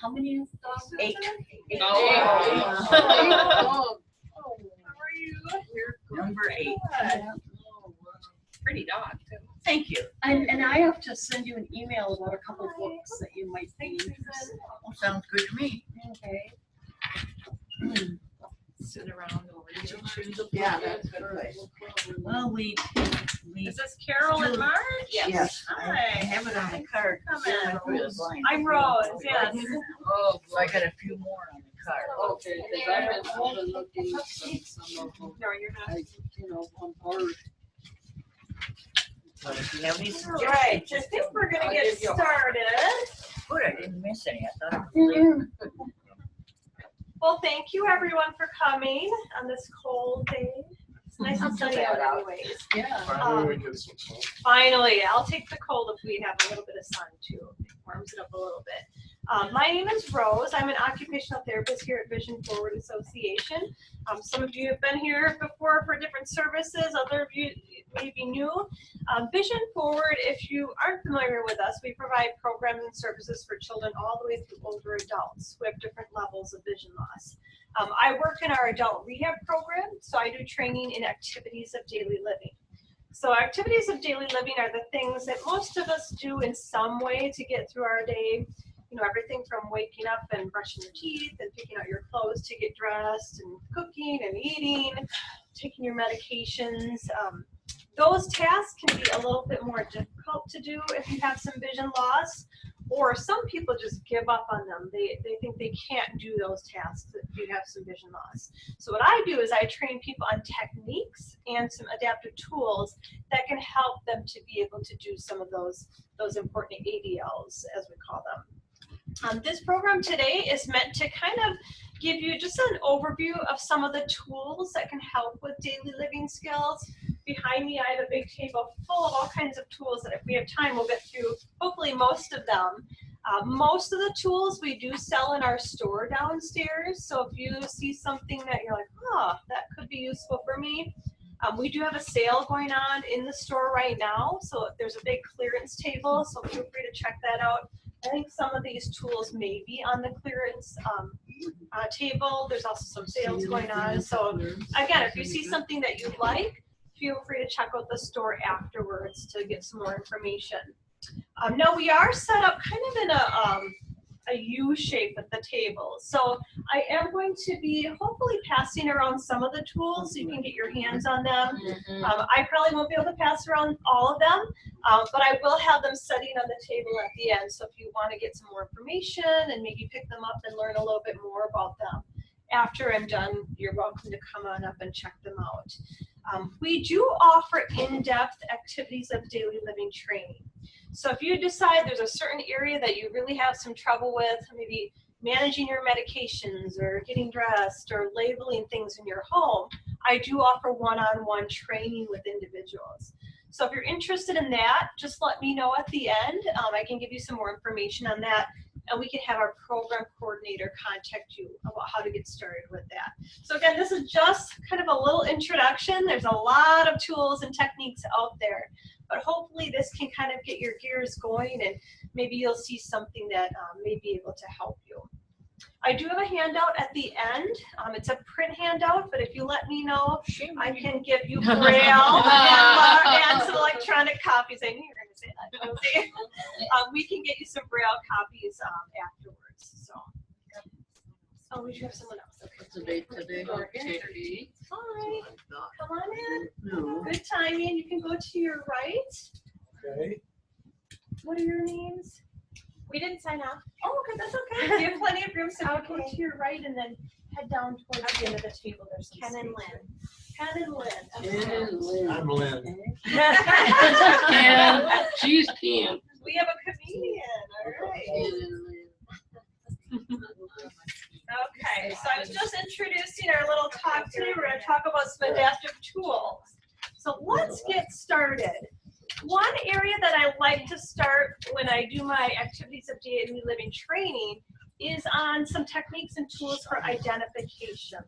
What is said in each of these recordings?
How many dogs? 8. Oh. How are you? Number 8. Pretty dog too. Thank you. And I have to send you an email about a couple books that you might be interested in. Well, sounds good to me. Okay. Sit around over here. Choose a book. Yeah, that's good. Well, we. Is this Carol and Marge? Yes. I Hi. have it on the card. Come Yeah, in. I'm Rose, yes. Oh, so I got a few more on the card. Okay, because I've been looking at some of them. No, you're not. On board. So if you have any Right, suggestions, I just think we're gonna I'll get give you a- started. good. I didn't miss any. I thought it was late. Well, thank you everyone for coming on this cold day. It's nice and sunny out anyways. Yeah. Finally, we get some fun. Finally, I'll take the cold if we have a little bit of sun too. It warms it up a little bit. My name is Rose. I'm an occupational therapist here at Vision Forward Association. Some of you have been here before for different services. Other of you may be new. Vision Forward, if you aren't familiar with us, we provide programs and services for children all the way through older adults who have different levels of vision loss. I work in our adult rehab program, so I do training in activities of daily living. So activities of daily living are the things that most of us do in some way to get through our day. You know, everything from waking up and brushing your teeth and picking out your clothes to get dressed and cooking and eating, taking your medications. Those tasks can be a little bit more difficult to do if you have some vision loss, or some people just give up on them. They think they can't do those tasks if you have some vision loss. So what I do is I train people on techniques and some adaptive tools that can help them to be able to do some of those important ADLs, as we call them. This program today is meant to kind of give you just an overview of some of the tools that can help with daily living skills. Behind me, I have a big table full of all kinds of tools that if we have time, we'll get through hopefully most of them. Most of the tools we do sell in our store downstairs. So if you see something that you're like, oh, that could be useful for me, we do have a sale going on in the store right now. So there's a big clearance table, so feel free to check that out. I think some of these tools may be on the clearance table. There's also some sales going on. So again, if you see something that you like, feel free to check out the store afterwards to get some more information. Now we are set up kind of in a U shape at the table. So I am going to be hopefully passing around some of the tools so you can get your hands on them. I probably won't be able to pass around all of them, but I will have them sitting on the table at the end. So if you want to get some more information and maybe pick them up and learn a little bit more about them, after I'm done, you're welcome to come on up and check them out. We do offer in-depth activities of daily living training. So if you decide there's a certain area that you really have some trouble with, maybe managing your medications or getting dressed or labeling things in your home, I do offer one-on-one training with individuals. So if you're interested in that, just let me know at the end. I can give you some more information on that, and we can have our program coordinator contact you about how to get started with that. So again, this is just kind of a little introduction. There's a lot of tools and techniques out there, but hopefully this can kind of get your gears going, and maybe you'll see something that may be able to help you. I do have a handout at the end. It's a print handout, but if you let me know, I can give you Braille and some electronic copies. I knew you were going to say that. Okay. We can get you some Braille copies afterwards. So we should have someone else. Okay. What's the date today? Okay. Hi. Come on in. No. Good timing. You can go to your right. Okay. What are your names? We didn't sign up. Oh, okay, that's okay. You have plenty of room, so go to your right and then head down towards the end of the table. There's some Ken and space. Lynn. Ken and Lynn. Ken and Lynn. I'm Lynn. Ken. She's Ken. We have a comedian. All right. Ken and Lynn. Okay, so I was just introducing our little talk today. We're going to talk about some adaptive tools. So let's get started. One area that I like to start when I do my activities of daily living training is on some techniques and tools for identification.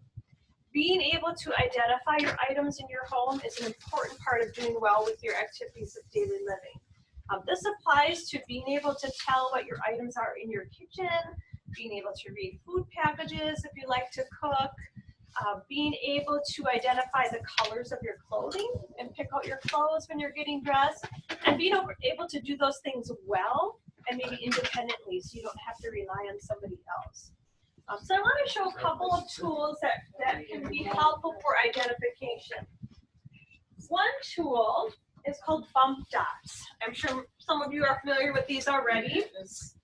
Being able to identify your items in your home is an important part of doing well with your activities of daily living. This applies to being able to tell what your items are in your kitchen, being able to read food packages if you like to cook, being able to identify the colors of your clothing and pick out your clothes when you're getting dressed, and being able to do those things well and maybe independently so you don't have to rely on somebody else. So I want to show a couple of tools that can be helpful for identification. One tool is called bump dots. I'm sure some of you are familiar with these already,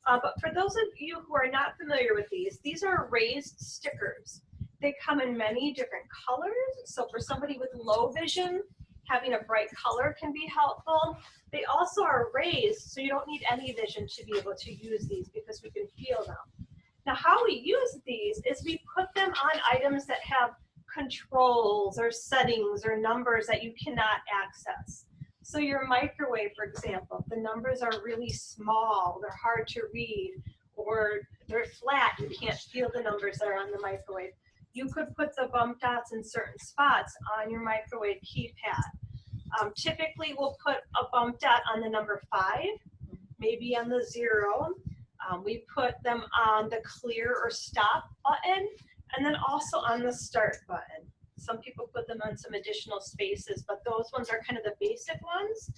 but for those of you who are not familiar with these are raised stickers. They come in many different colors, so for somebody with low vision, having a bright color can be helpful. They also are raised, so you don't need any vision to be able to use these because we can feel them. Now, how we use these is we put them on items that have controls or settings or numbers that you cannot access. So your microwave, for example, the numbers are really small, they're hard to read, or they're flat, you can't feel the numbers that are on the microwave. You could put the bump dots in certain spots on your microwave keypad. Typically, we'll put a bump dot on the number 5, maybe on the 0. We put them on the clear or stop button, and then also on the start button. Some people put them on some additional spaces, but those ones are kind of the basic ones.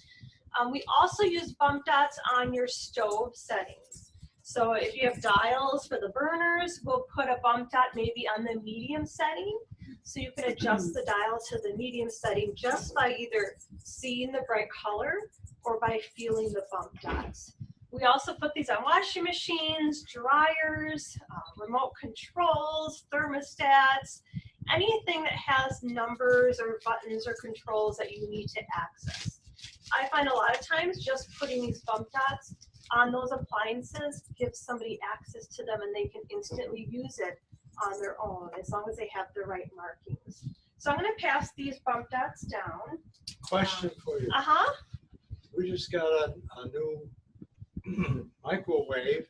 We also use bump dots on your stove settings. So if you have dials for the burners, we'll put a bump dot maybe on the medium setting. So you can adjust the dial to the medium setting just by either seeing the bright color or by feeling the bump dots. We also put these on washing machines, dryers, remote controls, thermostats, anything that has numbers or buttons or controls that you need to access. I find a lot of times just putting these bump dots on those appliances gives somebody access to them and they can instantly use it on their own as long as they have the right markings. So I'm going to pass these bump dots down. Question for you. We just got a new microwave,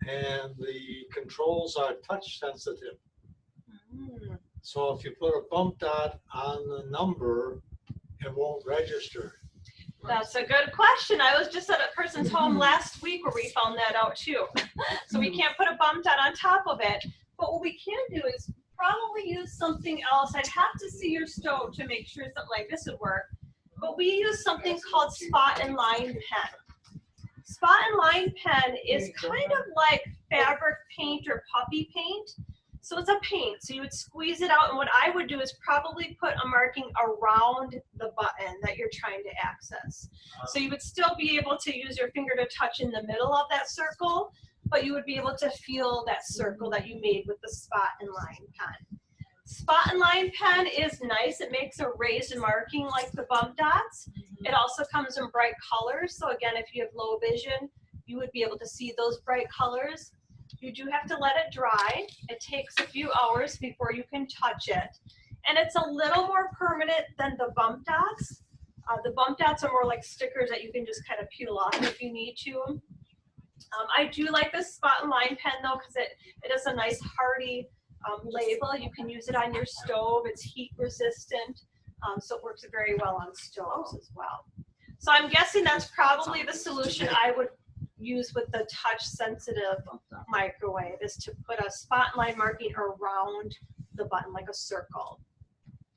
and the controls are touch sensitive. So if you put a bump dot on the number, it won't register. That's a good question. I was just at a person's home last week where we found that out too. So we can't put a bump dot on top of it. But what we can do is probably use something else. I'd have to see your stove to make sure something like this would work. But we use something called spot and line pen. Spot and line pen is kind of like fabric paint or puppy paint. So it's a paint, so you would squeeze it out, and what I would do is probably put a marking around the button that you're trying to access. So you would still be able to use your finger to touch in the middle of that circle, but you would be able to feel that circle that you made with the spot and line pen. Spot and line pen is nice. It makes a raised marking like the bump dots. It also comes in bright colors, so again, if you have low vision, you would be able to see those bright colors. You do have to let it dry. It takes a few hours before you can touch it. And it's a little more permanent than the bump dots. The bump dots are more like stickers that you can just kind of peel off if you need to. I do like this spot and line pen though, because it is a nice hardy label. You can use it on your stove. It's heat resistant, so it works very well on stoves as well. So I'm guessing that's probably the solution I would use with the touch sensitive microwave, is to put a spot line marking around the button like a circle.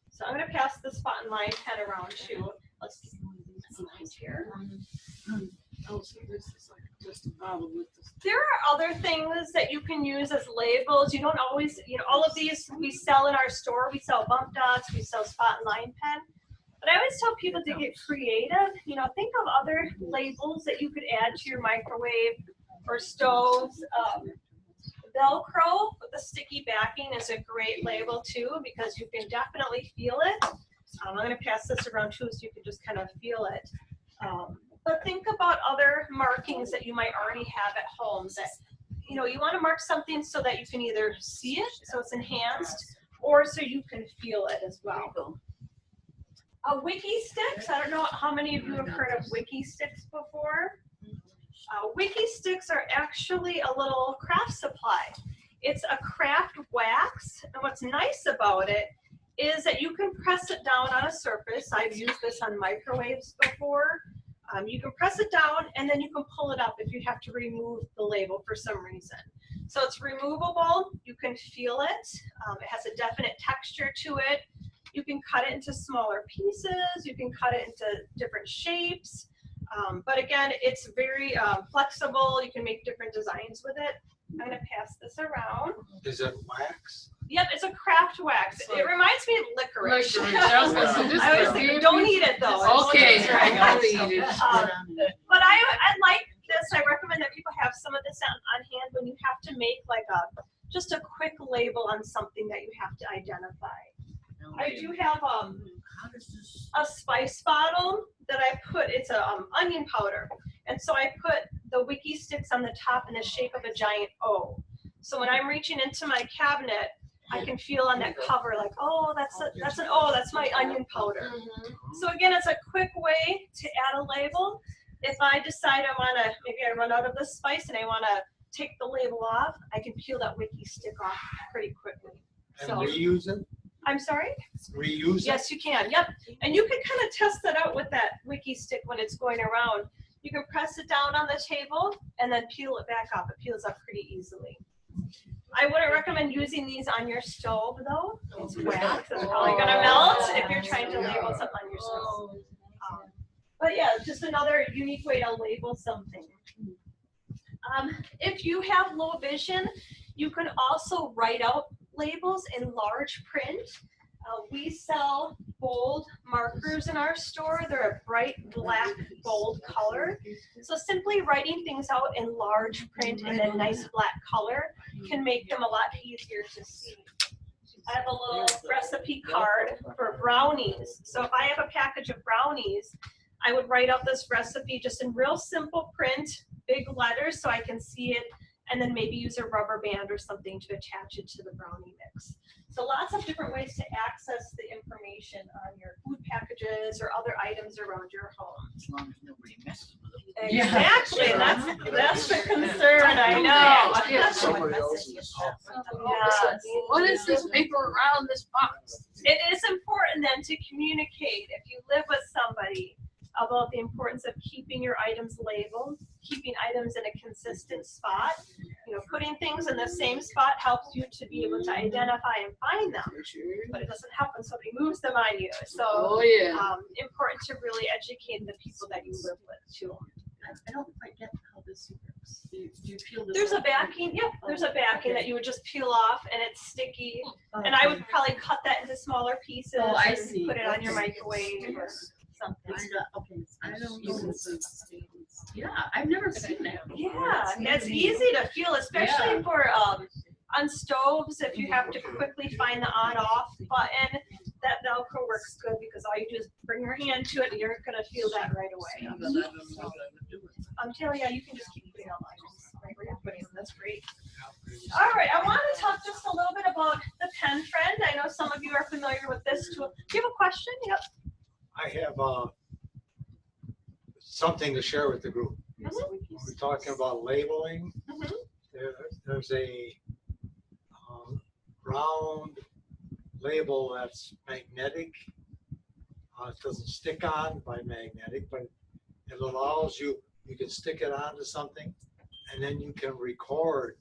So I'm going to pass the spot and line pen around too. Let's get some lines here. Oh, so this is like just a bottle with the. There are other things that you can use as labels. You don't always, all of these we sell in our store. We sell bump dots, we sell spot and line pen. But I always tell people to get creative. Think of other labels that you could add to your microwave or stoves. Velcro with the sticky backing is a great label too, because you can definitely feel it. I'm going to pass this around too so you can just kind of feel it. But think about other markings that you might already have at home that, you want to mark something so that you can either see it, so it's enhanced, or so you can feel it as well. Wicky Sticks, I don't know how many of you have heard of Wicky Sticks before. Wicky Sticks are actually a little craft supply. It's a craft wax, and what's nice about it is that you can press it down on a surface. I've used this on microwaves before. You can press it down and then you can pull it up if you have to remove the label for some reason. So it's removable. You can feel it. It has a definite texture to it. You can cut it into smaller pieces. You can cut it into different shapes. But again, it's very flexible. You can make different designs with it. I'm going to pass this around. Is it wax? Yep, it's a craft wax. It reminds me of licorice. Don't eat it though. Okay, It's I gotta delicious. eat it. But I like this. I recommend that people have some of this on hand when you have to make like just a quick label on something that you have to identify. I do have a spice bottle that I put, it's a onion powder. And so I put the Wicky Sticks on the top in the shape of a giant O. So when I'm reaching into my cabinet, I can feel on that cover like, oh, that's an O, that's my onion powder. So again, it's a quick way to add a label. If I decide maybe I run out of the spice and I want to take the label off, I can peel that Wicky Stick off pretty quickly. And reuse it? I'm sorry? Reuse it? Yes, you can. Yep. And you can kind of test that out with that Wicky Stick when it's going around. You can press it down on the table and then peel it back up. It peels up pretty easily. I wouldn't recommend using these on your stove though. It's wax. It's probably going to melt if you're trying to label something on your stove. But yeah, just another unique way to label something. If you have low vision, you can also write out labels in large print. We sell bold markers in our store. They're a bright black, bold color. So simply writing things out in large print in a nice black color can make them a lot easier to see. I have a little recipe card for brownies. So if I have a package of brownies, I would write out this recipe just in real simple print, big letters so I can see it, and then maybe use a rubber band or something to attach it to the brownie mix. So lots of different ways to access the information on your food packages or other items around your home. As long as nobody messes with them. Exactly, that's the concern, I know. Yes. Somebody else's. Yes. What is this paper around this box? It is important then to communicate if you live with somebody about the importance of keeping your items labeled, keeping items in a consistent spot. You know, putting things in the same spot helps you to be able to identify and find them, but it doesn't help when somebody moves them on you. So important to really educate the people that you live with too. I don't quite get how this works. Do you peel this There's a off? backing, yep, there's a backing that you would just peel off and it's sticky. And I would probably cut that into smaller pieces Oh, I and see. put it on your Okay. microwave or something. It's not, okay. I don't You know. can see the stains. Yeah, I've never seen that. Yeah, it's easy to feel, especially for on stoves. If you have to quickly find the on-off button, that Velcro works good because all you do is bring your hand to it and you're gonna feel that right away. Taylor, yeah, you can just keep putting on items right where you're putting them. That's great. All right, I want to talk just a little bit about the pen friend. I know some of you are familiar with this tool. Do you have a question? Yep. I have something to share with the group. We're talking about labeling. Mhm. There's a round label that's magnetic. It doesn't stick on by magnetic, but it allows you can stick it onto something and then you can record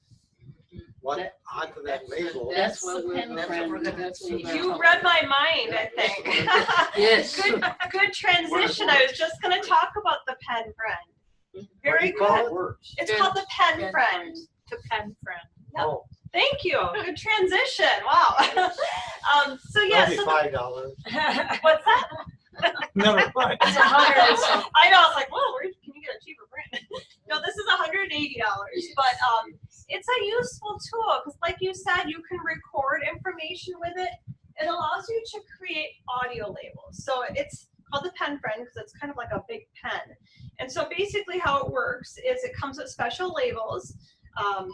what onto that label. That's what the we're- pen that's what friend. we're gonna see. You read my mind, I think. Yes. Good transition. I was just going to talk about the pen friend. Very good. It's called the pen friend. The pen friend. Oh, Thank you. Good transition. Wow. So yeah. that'd be $5. What's that? Never mind. It's $100. I know. I was like, well, where can you get a cheaper brand? No, this is $180. But it's a useful tool because, like you said, you can record information with it. It allows you to create audio labels. So it's called the pen friend because it's kind of like a big pen. And so basically how it works is it comes with special labels.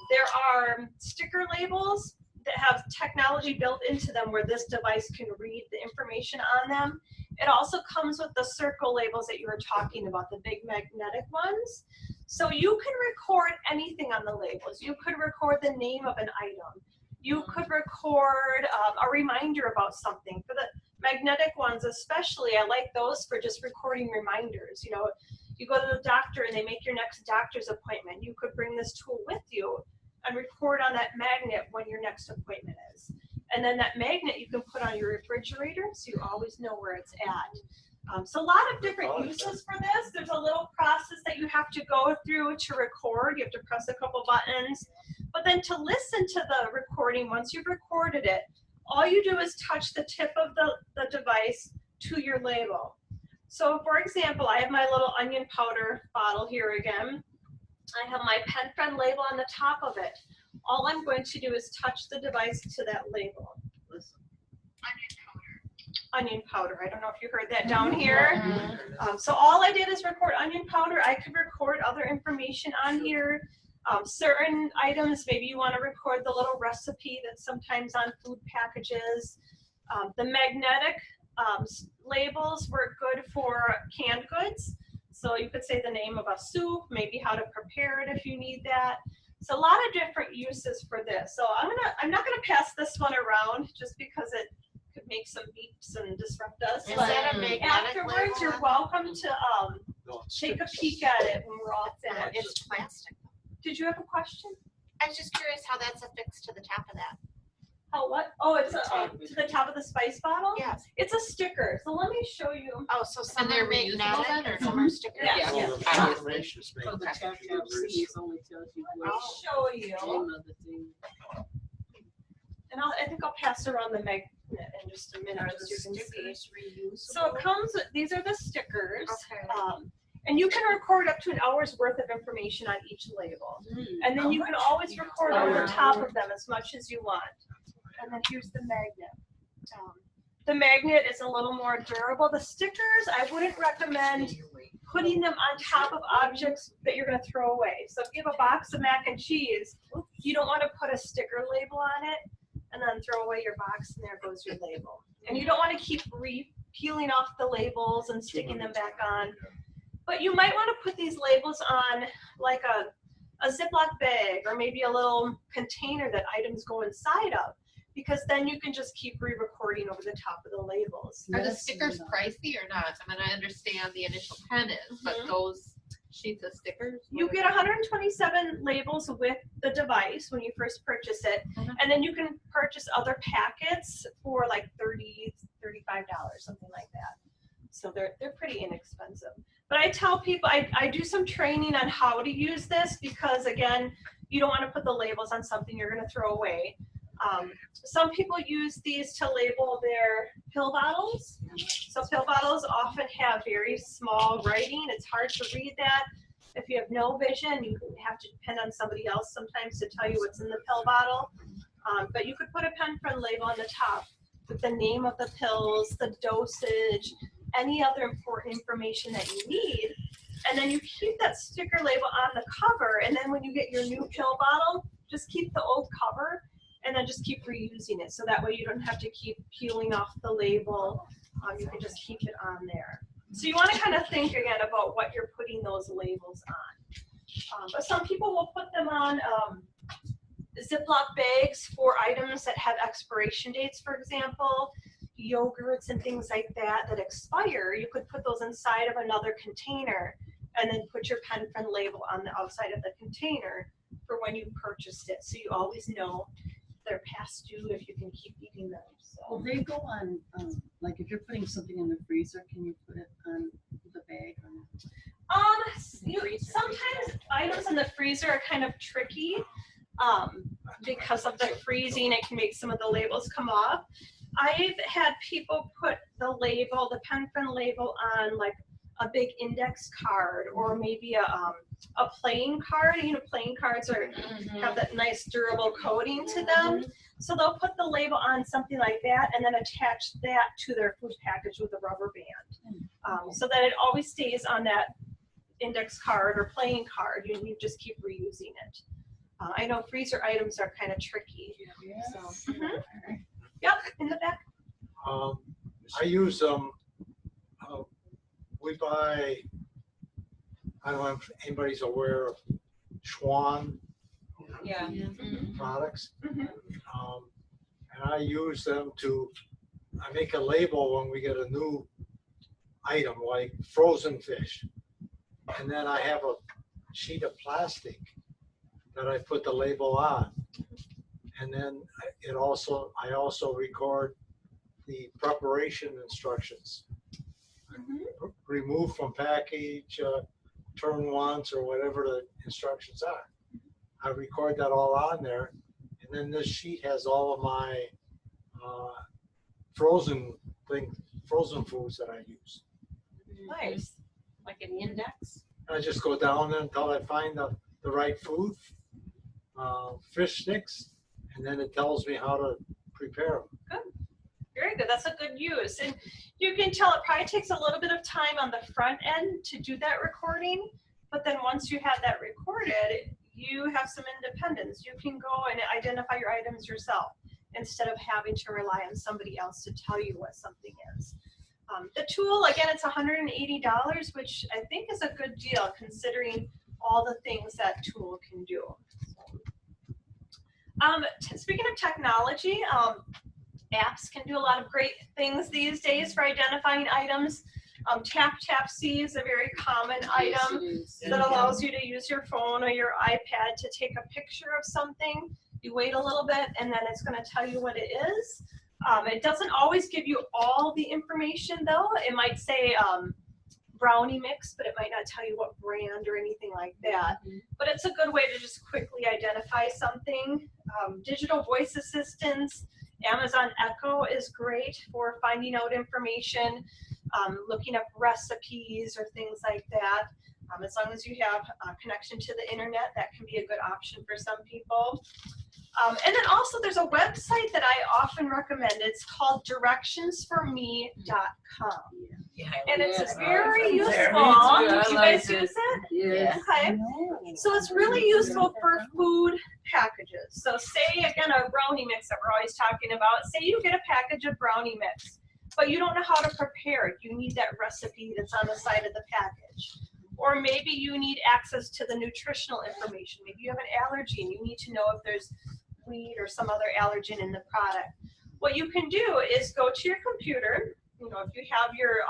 There are sticker labels that have technology built into them where this device can read the information on them. It also comes with the circle labels that you were talking about, the big magnetic ones. So you can record anything on the labels. You could record the name of an item. You could record a reminder about something. For the magnetic ones especially, I like those for just recording reminders. You know, you go to the doctor and they make your next doctor's appointment. You could bring this tool with you and record on that magnet when your next appointment is. And then that magnet you can put on your refrigerator so you always know where it's at. So a lot of different uses for this. There's a little process that you have to go through to record. You have to press a couple buttons. But then to listen to the recording, once you've recorded it, all you do is touch the tip of the device to your label. So for example, I have my little onion powder bottle here again. I have my pen friend label on the top of it. All I'm going to do is touch the device to that label. Onion powder. I don't know if you heard that down here. So all I did is record onion powder. I could record other information on here. Certain items, maybe you want to record the little recipe that's sometimes on food packages. The magnetic labels work good for canned goods. So you could say the name of a soup, maybe how to prepare it if you need that. So a lot of different uses for this. So I'm not gonna pass this one around just because it could make some beeps and disrupt us. Is But that a magnetic afterwards, label? you're welcome to No, it's take a sticks. peek at it when we're all No, finished. it's plastic. Did you have a question? I was just curious how that's affixed to the top of that. Oh, what? Oh, it's to the top of the spice bottle? Yes. It's a sticker. So let me show you. Oh, so some they're are reusable magnetic then, or and some are stickers? Yeah. All the Yeah. information is made. So the Okay. chapter C only tells you Let me what show you. name of the thing. And I think I'll pass around the magnet in just a minute. Are Just the so you can see. stickers reusable? So it comes, these are the stickers. Okay. And you can record up to an hour's worth of information on each label. And then you can always record over top of them as much as you want. And then here's the magnet. The magnet is a little more durable. The stickers, I wouldn't recommend putting them on top of objects that you're going to throw away. So if you have a box of mac and cheese, you don't want to put a sticker label on it and then throw away your box and there goes your label. And you don't want to keep peeling off the labels and sticking them back on. But you might want to put these labels on like a Ziploc bag or maybe a little container that items go inside of, because then you can just keep re-recording over the top of the labels. Are the stickers pricey or not? I mean, I understand the initial pen is, but those sheets of stickers? You get 127 labels with the device when you first purchase it, and then you can purchase other packets for like $30, $35, something like that. So they're pretty inexpensive. But I tell people, I do some training on how to use this because, again, you don't want to put the labels on something you're going to throw away. Some people use these to label their pill bottles. So pill bottles often have very small writing. It's hard to read that. If you have no vision, you have to depend on somebody else sometimes to tell you what's in the pill bottle. But you could put a pen friend label on the top with the name of the pills, the dosage, any other important information that you need. And then you keep that sticker label on the cover. And then when you get your new pill bottle, just keep the old cover and then just keep reusing it. So that way you don't have to keep peeling off the label. You can just keep it on there. So you want to kind of think again about what you're putting those labels on. But some people will put them on Ziploc bags for items that have expiration dates, for example, yogurts and things like that that expire. You could put those inside of another container and then put your pen friend label on the outside of the container for when you purchased it. So you always know they're past due if you can keep eating them. Well, So they go on, like if you're putting something in the freezer, can you put it on the bag or not? sometimes items in the freezer are kind of tricky because of the freezing. It can make some of the labels come off. I've had people put the label, the pen friend label, on like a big index card or maybe a playing card. You know, playing cards have that nice durable coating to them. So they'll put the label on something like that and then attach that to their food package with a rubber band so that it always stays on that index card or playing card. You just keep reusing it. I know freezer items are kind of tricky. So, Yep, in the back. I use we buy, I don't know if anybody's aware of Schwann Yeah. products. Mhm. And I use them I make a label when we get a new item like frozen fish. And then I have a sheet of plastic that I put the label on. And then I also record the preparation instructions. Remove from package, turn once, or whatever the instructions are. I record that all on there. And then this sheet has all of my frozen foods that I use. Nice. Like an index? I just go down until I find the right food, fish sticks, and then it tells me how to prepare them. Very good. That's a good use. And you can tell it probably takes a little bit of time on the front end to do that recording. But then once you have that recorded, you have some independence. You can go and identify your items yourself instead of having to rely on somebody else to tell you what something is. The tool, again, it's $180, which I think is a good deal considering all the things that tool can do. Speaking of technology, apps can do a lot of great things these days for identifying items. Tap-Tap-See is a very common item that allows you to use your phone or your iPad to take a picture of something. You wait a little bit and then it's going to tell you what it is. It doesn't always give you all the information though. It might say brownie mix, but it might not tell you what brand or anything like that. But it's a good way to just quickly identify something. Digital voice assistants, Amazon Echo is great for finding out information, looking up recipes or things like that. As long as you have a connection to the internet, that can be a good option for some people. And then also there's a website that I often recommend. It's called directionsforme.com. And it's very useful. You guys use it? Yes. Okay. So it's really useful for food packages. So say, again, a brownie mix that we're always talking about. Say you get a package of brownie mix, but you don't know how to prepare it. You need that recipe that's on the side of the package. Or maybe you need access to the nutritional information. Maybe you have an allergy and you need to know if there's wheat or some other allergen in the product. What you can do is go to your computer. You know, if you have your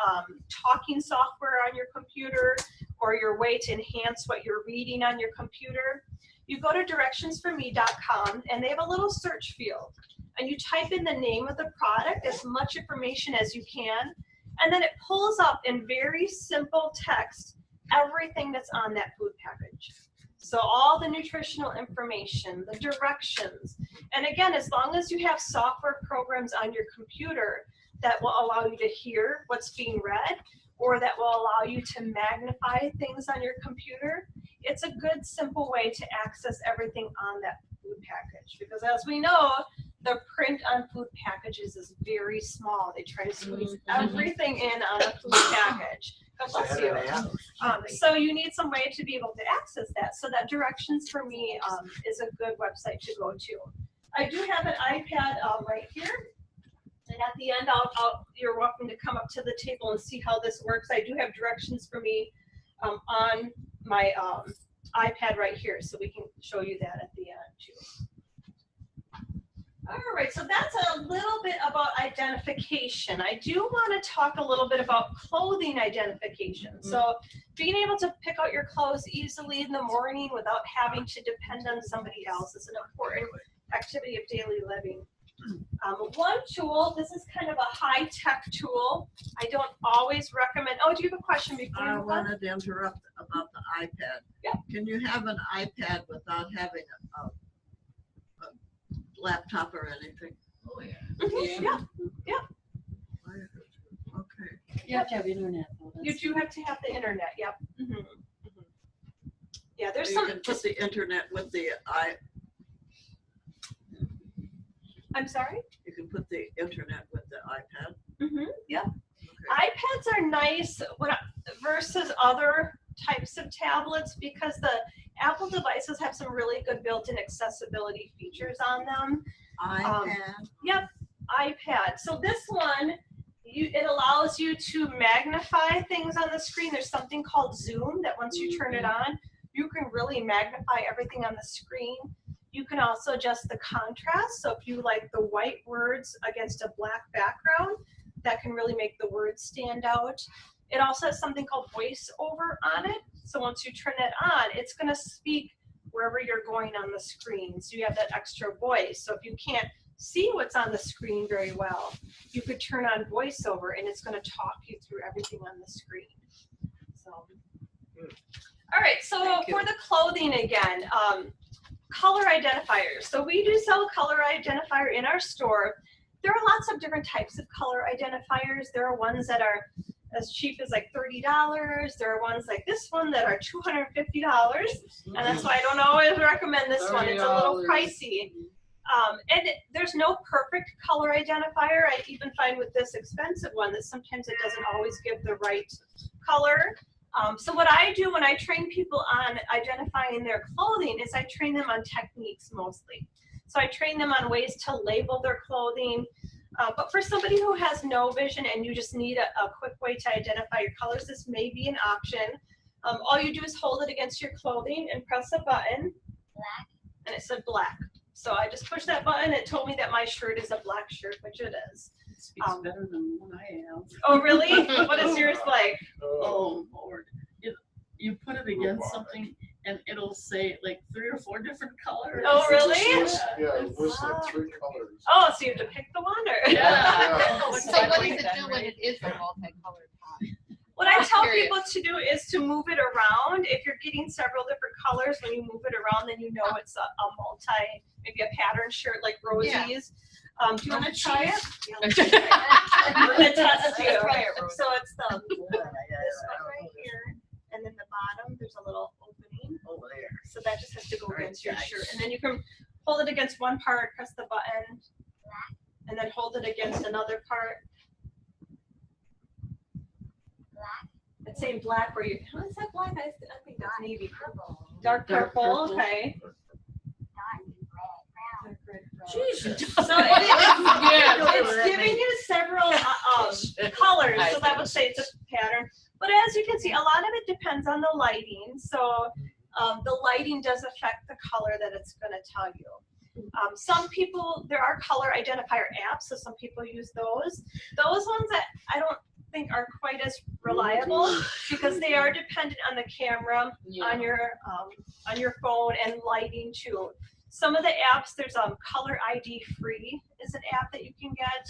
talking software on your computer or your way to enhance what you're reading on your computer, you go to directionsforme.com and they have a little search field. And you type in the name of the product, as much information as you can, and then it pulls up in very simple text everything that's on that food package. So all the nutritional information, the directions, and again, as long as you have software programs on your computer that will allow you to hear what's being read, or that will allow you to magnify things on your computer, it's a good, simple way to access everything on that food package. Because as we know, the print on food packages is very small. They try to squeeze everything in on a food package. God bless you. So you need some way to be able to access that. So that Directions for Me is a good website to go to. I do have an iPad right here. And at the end, you're welcome to come up to the table and see how this works. I do have Directions for Me on my iPad right here, so we can show you that at the end too. All right, so that's a little bit about identification. I do want to talk a little bit about clothing identification. So being able to pick out your clothes easily in the morning without having to depend on somebody else is an important activity of daily living. One tool, this is kind of a high-tech tool. I don't always recommend. Oh, do you have a question before? I wanted to interrupt about the iPad. Yeah. Can you have an iPad without having a laptop or anything? Oh, yeah. Yeah. Okay. You have to have internet though. You do have to have the internet. Yep. Yeah, there's So some. you can put the internet with the I'm sorry. You can put the internet with the iPad. Yep. Okay. iPads are nice versus other types of tablets because the Apple devices have some really good built-in accessibility features on them. iPad. Yep, iPad. So this one, it allows you to magnify things on the screen. There's something called Zoom that once you turn it on, you can really magnify everything on the screen. You can also adjust the contrast. So if you like the white words against a black background, that can really make the words stand out. It also has something called voiceover on it. So once you turn that on, it's going to speak wherever you're going on the screen. So you have that extra voice. So if you can't see what's on the screen very well, you could turn on voiceover and it's going to talk you through everything on the screen. So, all right, so for the clothing again, color identifiers. So we do sell a color identifier in our store. There are lots of different types of color identifiers. There are ones that are as cheap as like $30. There are ones like this one that are $250. And that's why I don't always recommend this one. It's a little pricey. And there's no perfect color identifier. I even find with this expensive one that sometimes it doesn't always give the right color. So what I do when I train people on identifying their clothing is I train them on techniques mostly. So I train them on ways to label their clothing. But for somebody who has no vision and you just need a quick way to identify your colors, this may be an option. All you do is hold it against your clothing and press a button. Black. And it said black. So I just pushed that button. It told me that my shirt is a black shirt, which it is. It speaks better than the one I have. Oh, really? What is yours like? Oh, Lord. You put it against something and it'll say like 3 or 4 different colors. Oh, really? Yeah, it was like 3 colors. Oh, so you have to pick the one? Or? Yeah. So what does it do when it is a multicolored top? What I tell people to do is to move it around. If you're getting several different colors, when you move it around, then you know it's a maybe a pattern shirt like Rosie's. Yeah. Do you want to try it? I'm going to test you. So it's this one right here. And then the bottom, there's a little opening. Over there. So that just has to go against your shirt. And then you can hold it against one part, press the button, and then hold it against another part. It's saying black where you, how is that black? I think that's navy. Dark purple, okay. So it's giving you several colors, so that would say it's a pattern. But as you can see, a lot of it depends on the lighting. So the lighting does affect the color that it's going to tell you. Some people, there are color identifier apps, so some people use those. Those ones that I don't think are quite as reliable because they are dependent on the camera on your phone and lighting too. Some of the apps, there's Color ID Free is an app that you can get,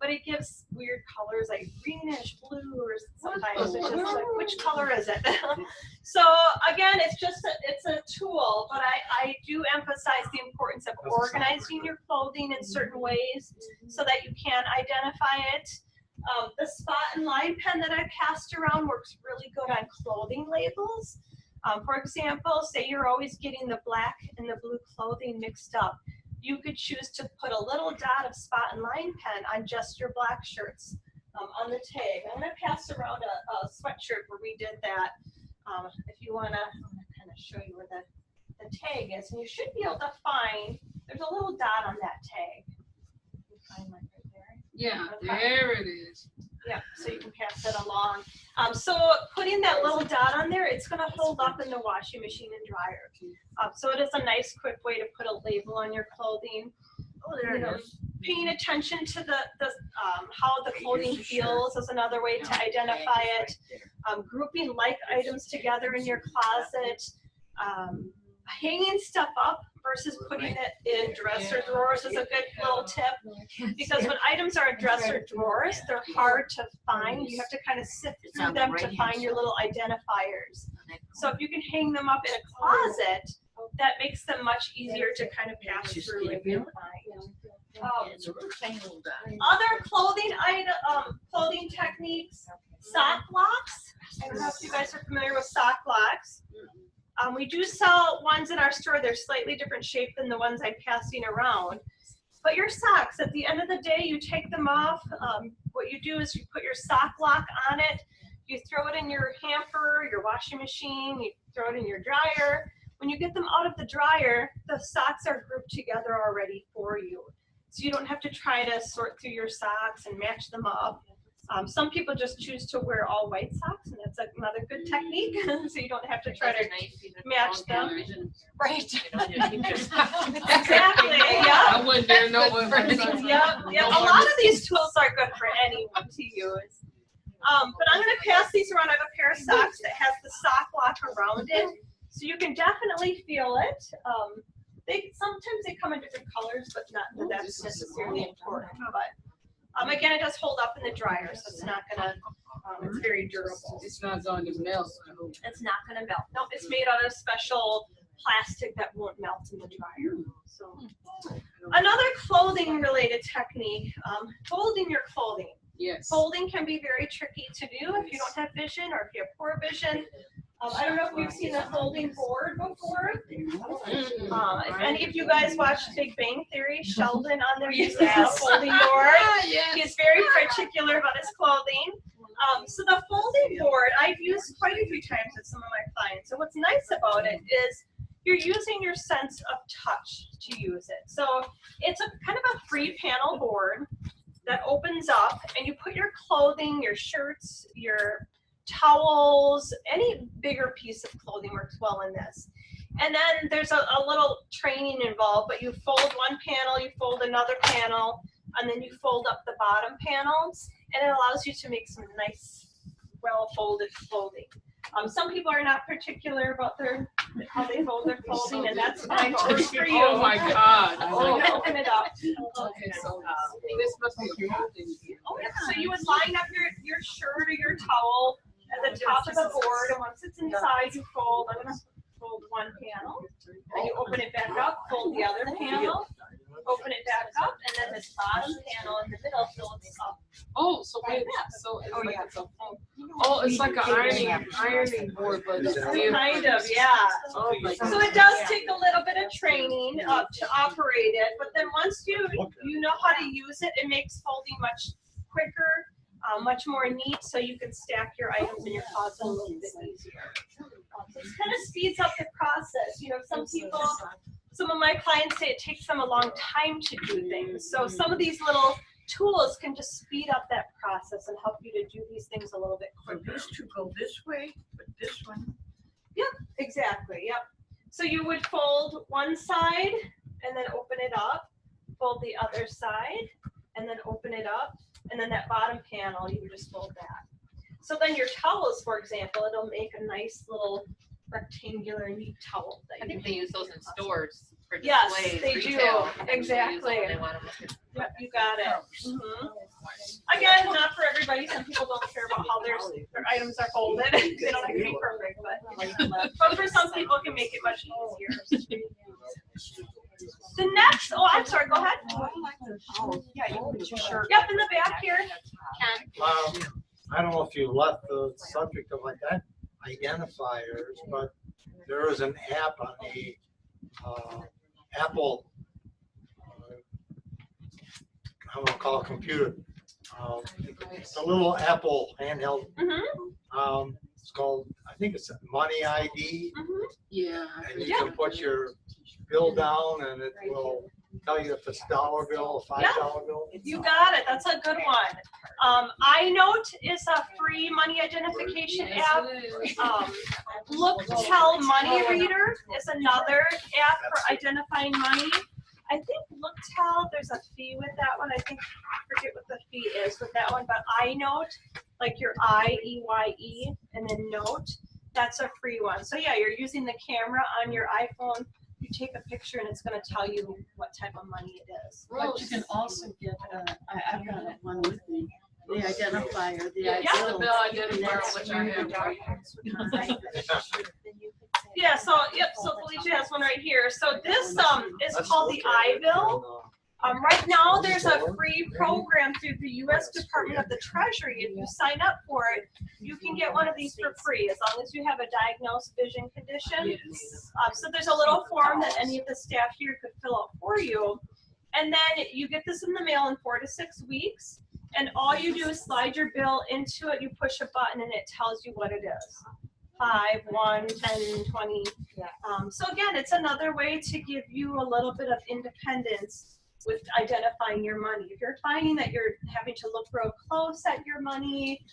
but it gives weird colors like greenish, blue, or sometimes it's just like, which color is it? So again, it's a tool, but I do emphasize the importance of organizing your clothing in certain ways so that you can identify it. The spot and line pen that I passed around works really good on clothing labels. For example, say you're always getting the black and the blue clothing mixed up. You could choose to put a little dot of spot and line pen on just your black shirts on the tag. I'm going to pass around a sweatshirt where we did that. If you want to, I'm going to kind of show you where the tag is. And you should be able to find, there's a little dot on that tag. You find mine right there? Yeah, Okay. there it is. Yeah, so you can pass that along. So putting that little dot on there, it's going to hold up in the washing machine and dryer. So it is a nice, quick way to put a label on your clothing. Oh, there it is. Paying attention to the how the clothing feels is another way to identify it. Grouping like items together in your closet. Hanging stuff up versus putting it in dresser drawers is a good little tip, because when items are in dresser drawers, they're hard to find. You have to kind of sift through them to find your little identifiers. So if you can hang them up in a closet, that makes them much easier to kind of pass through and find. Other clothing techniques, sock locks. I don't know if you guys are familiar with sock locks. We do sell ones in our store. They're slightly different shape than the ones I'm passing around. But your socks, at the end of the day, you take them off. What you do is you put your sock lock on it. You throw it in your hamper, your washing machine. You throw it in your dryer. When you get them out of the dryer, the socks are grouped together already for you. So you don't have to try to sort through your socks and match them up. Some people just choose to wear all white socks, and that's another good technique. So you don't have to try to match them. Right. Exactly. Yeah. I wouldn't dare know what. Yeah. A lot of these tools are good for anyone to use. But I'm going to pass these around. I have a pair of socks that has the sock lock around it. So you can definitely feel it. Sometimes they come in different colors, but not that that's necessarily important. But again, it does hold up in the dryer, so it's not gonna. It's very durable. It's not going to melt. It's not gonna melt. No, it's made out of special plastic that won't melt in the dryer. So another clothing related technique, folding your clothing. Yes. Folding can be very tricky to do if you don't have vision or if you have poor vision. I don't know if you've seen a folding board before. If any of you guys watched Big Bang Theory, Sheldon on there uses a folding board. He's very particular about his clothing. So the folding board I've used quite a few times with some of my clients. So what's nice about it is you're using your sense of touch to use it. So it's a kind of a free panel board that opens up, and you put your clothing, your shirts, your towels, any bigger piece of clothing works well in this. And then there's a little training involved, but you fold one panel, you fold another panel, and then you fold up the bottom panels, and it allows you to make some nice, well-folded clothing. Some people are not particular about how they fold their clothing, and that's fine too for you. Oh my God. So you open it up. Okay, so this must be a folding. Oh, yeah. So you would line up your shirt or your towel at the top of the board, and once it's inside, you fold. I'm going to fold one panel, and you open it back up, fold the other panel, open it back up, and then this bottom panel in the middle fills up. Oh, so wait, so it's like it's a it's like an ironing board, but it's still Kind of, yeah. Oh my God. So it does take a little bit of training to operate it, but then once you know how to use it, it makes folding much quicker, much more neat, so you can stack your items in your closet a little bit easier. So it kind of speeds up the process. You know, some of my clients say it takes them a long time to do things. So some of these little tools can just speed up that process and help you to do these things a little bit quicker. These two go this way, but this one. Yep, exactly, yep. So you would fold one side and then open it up, fold the other side, and then open it up, and then that bottom panel, you would just fold that. So then your towels, for example, it'll make a nice little rectangular neat towel. I think they use those in stores for display. Yes, they do, retail. exactly. They want them. Yep, you got it. Again, not for everybody. Some people don't care about how their items are folded. They don't have to be perfect, but for some people, it can make it much easier. The next, I'm sorry, go ahead. Yeah, you put your shirt. Yep, in the back here. I don't know if you left the subject of identifiers, but there is an app on the Apple, I'm gonna call it computer. It's a little Apple handheld. It's called, I think it's Money ID. Yeah. And you can put your bill down, and it will tell you if it's $1 bill, $5 bill. You got it. That's a good one. iNote is a free money identification app. LookTell Money Reader is another app for identifying money. I think LookTell, there's a fee with that one. I forget what the fee is with that one, but iNote, like your IEYE and then Note, that's a free one. So yeah, you're using the camera on your iPhone. You take a picture and it's going to tell you what type of money it is. But you can also get, I've got one with me, the identifier, the The bill identifier, which I have. Yeah, so Felicia has one right here. So this is called the iBill. Right now there's a free program through the U.S. Department of the Treasury. If you sign up for it, you can get one of these for free as long as you have a diagnosed vision condition. So there's a little form that any of the staff here could fill out for you. And then you get this in the mail in 4 to 6 weeks. And all you do is slide your bill into it. You push a button and it tells you what it is. 5, 1, 10, 20. So again, it's another way to give you a little bit of independence with identifying your money. If you're finding that you're having to look real close at your money,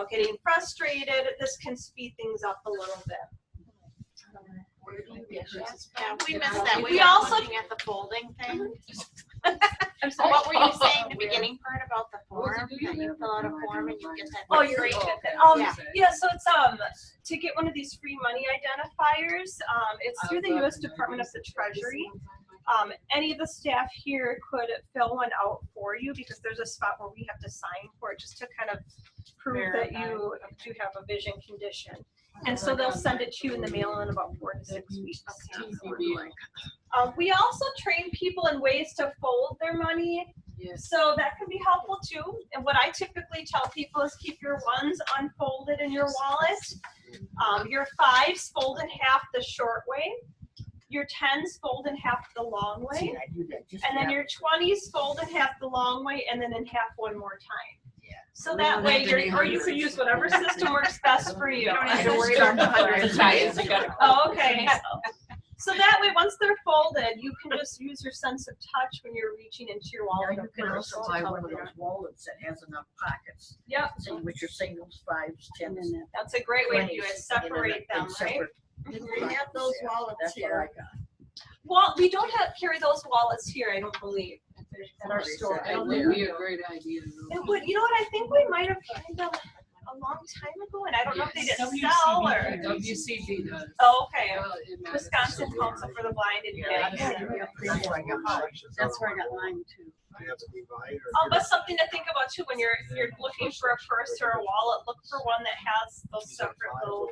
getting frustrated, this can speed things up a little bit. Yeah, we missed that. We We also- also looking at the folding thing. I'm sorry. What were you saying, the beginning part about the form, that you fill out a form and you get that. Oh, for you're free. yeah, so it's to get one of these free money identifiers, it's through the US Department of the Treasury. Any of the staff here could fill one out for you because there's a spot where we have to sign for it just to kind of prove that you do have a vision condition. And so they'll send it to you in the mail in about 4 to 6 weeks. We also train people in ways to fold their money. So that can be helpful too. And what I typically tell people is keep your ones unfolded in your wallet. Your 5s fold in half the short way. Your 10s fold in half the long way. And then your 20s fold in half the long way and then in half one more time. So that way or you could use whatever system works best for you. You don't have to worry about the hundreds. Oh, okay. So that way, once they're folded, you can just use your sense of touch when you're reaching into your wallet. Now you can also buy one of those wallets that has enough pockets. Yep. So with your singles, 5s, 10s. That's a great way to do it. Separate them, right? We have those wallets That's what I here. got. Well, we don't carry those wallets here, I don't believe, at our store. That would be a great idea. It would, you know what, I think we might have carried them a long time ago, and I don't know if they didn't sell or. WCB does. Oh, okay. It matters. Wisconsin Council for the Blind and Deaf. That's where I got mine too. You have to divide or. Oh, but something to think about too, when you're looking for a purse or a wallet, look for one that has those separate little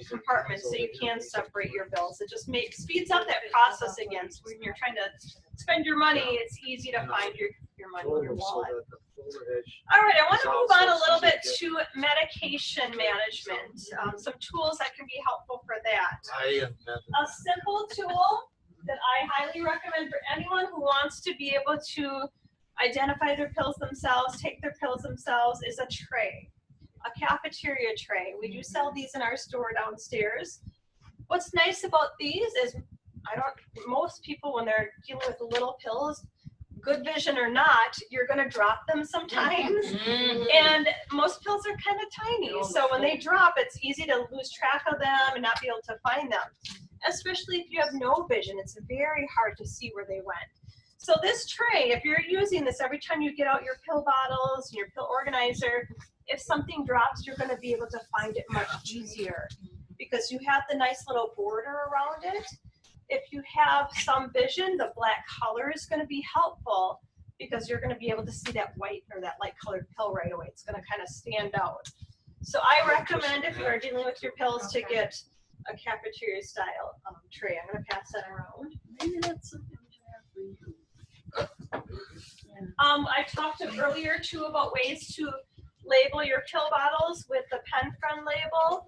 compartments so you can separate your bills. It just speeds up that process again. So when you're trying to spend your money, it's easy to find your money in your wallet. All right, I want to move on a little bit to medication management. Some tools that can be helpful for that. A simple tool that I highly recommend for anyone who wants to be able to identify their pills themselves, take their pills themselves, is a tray, a cafeteria tray. We do sell these in our store downstairs. What's nice about these is most people when they're dealing with little pills, good vision or not, you're going to drop them sometimes. And most pills are kind of tiny. So when they drop, it's easy to lose track of them and not be able to find them. Especially if you have no vision, it's very hard to see where they went. So this tray, if you're using this every time you get out your pill bottles and your pill organizer, if something drops, you're going to be able to find it much easier because you have the nice little border around it. If you have some vision, the black color is going to be helpful because you're going to be able to see that white or that light colored pill right away. It's going to kind of stand out. So I recommend if you are dealing with your pills to get a cafeteria style tray. I'm going to pass that around. Maybe that's something to have for you. I talked earlier too about ways to label your pill bottles with the pen friend label.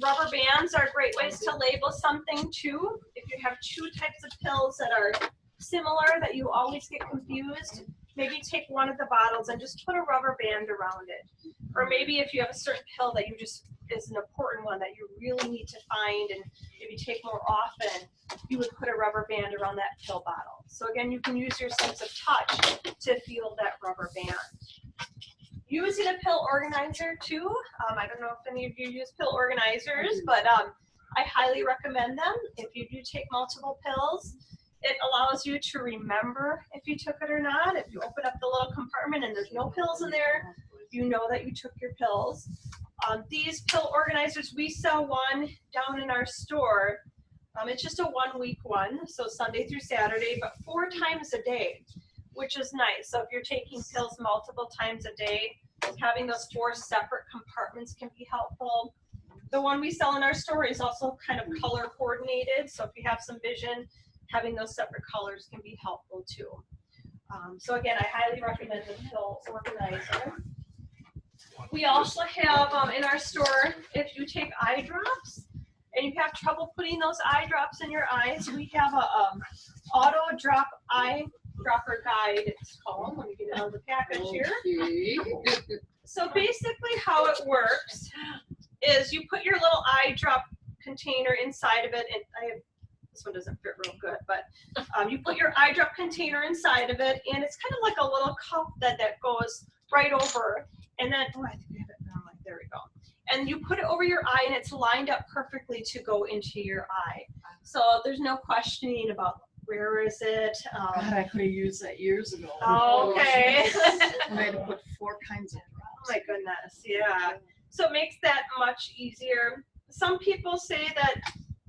Rubber bands are great ways to label something too. If you have 2 types of pills that are similar that you always get confused, maybe take one of the bottles and just put a rubber band around it. Or maybe if you have a certain pill that you just is an important one that you really need to find and maybe take more often, you would put a rubber band around that pill bottle. So again, you can use your sense of touch to feel that rubber band. Using a pill organizer too. I don't know if any of you use pill organizers, but I highly recommend them. If you do take multiple pills, it allows you to remember if you took it or not. If you open up the little compartment and there's no pills in there, you know that you took your pills. These pill organizers, we sell one down in our store. It's just a 1-week one, so Sunday through Saturday, but 4 times a day, which is nice. So if you're taking pills multiple times a day, having those 4 separate compartments can be helpful. The one we sell in our store is also kind of color coordinated, so if you have some vision, having those separate colors can be helpful too. So again, I highly recommend the pill organizer. We also have in our store, if you take eye drops and you have trouble putting those eye drops in your eyes, we have a auto drop eye dropper guide, it's called. Let me get it out of the package here. So basically how it works is you put your little eye drop container inside of it, and this one doesn't fit real good, but you put your eye drop container inside of it, and it's kind of like a little cup that goes right over, and then, oh, I think I have it now, there we go. And you put it over your eye, and it's lined up perfectly to go into your eye. So there's no questioning about Where is it? God, I could have used that years ago. Okay. When I had to put 4 kinds of drops. Oh my goodness, yeah. So it makes that much easier. Some people say that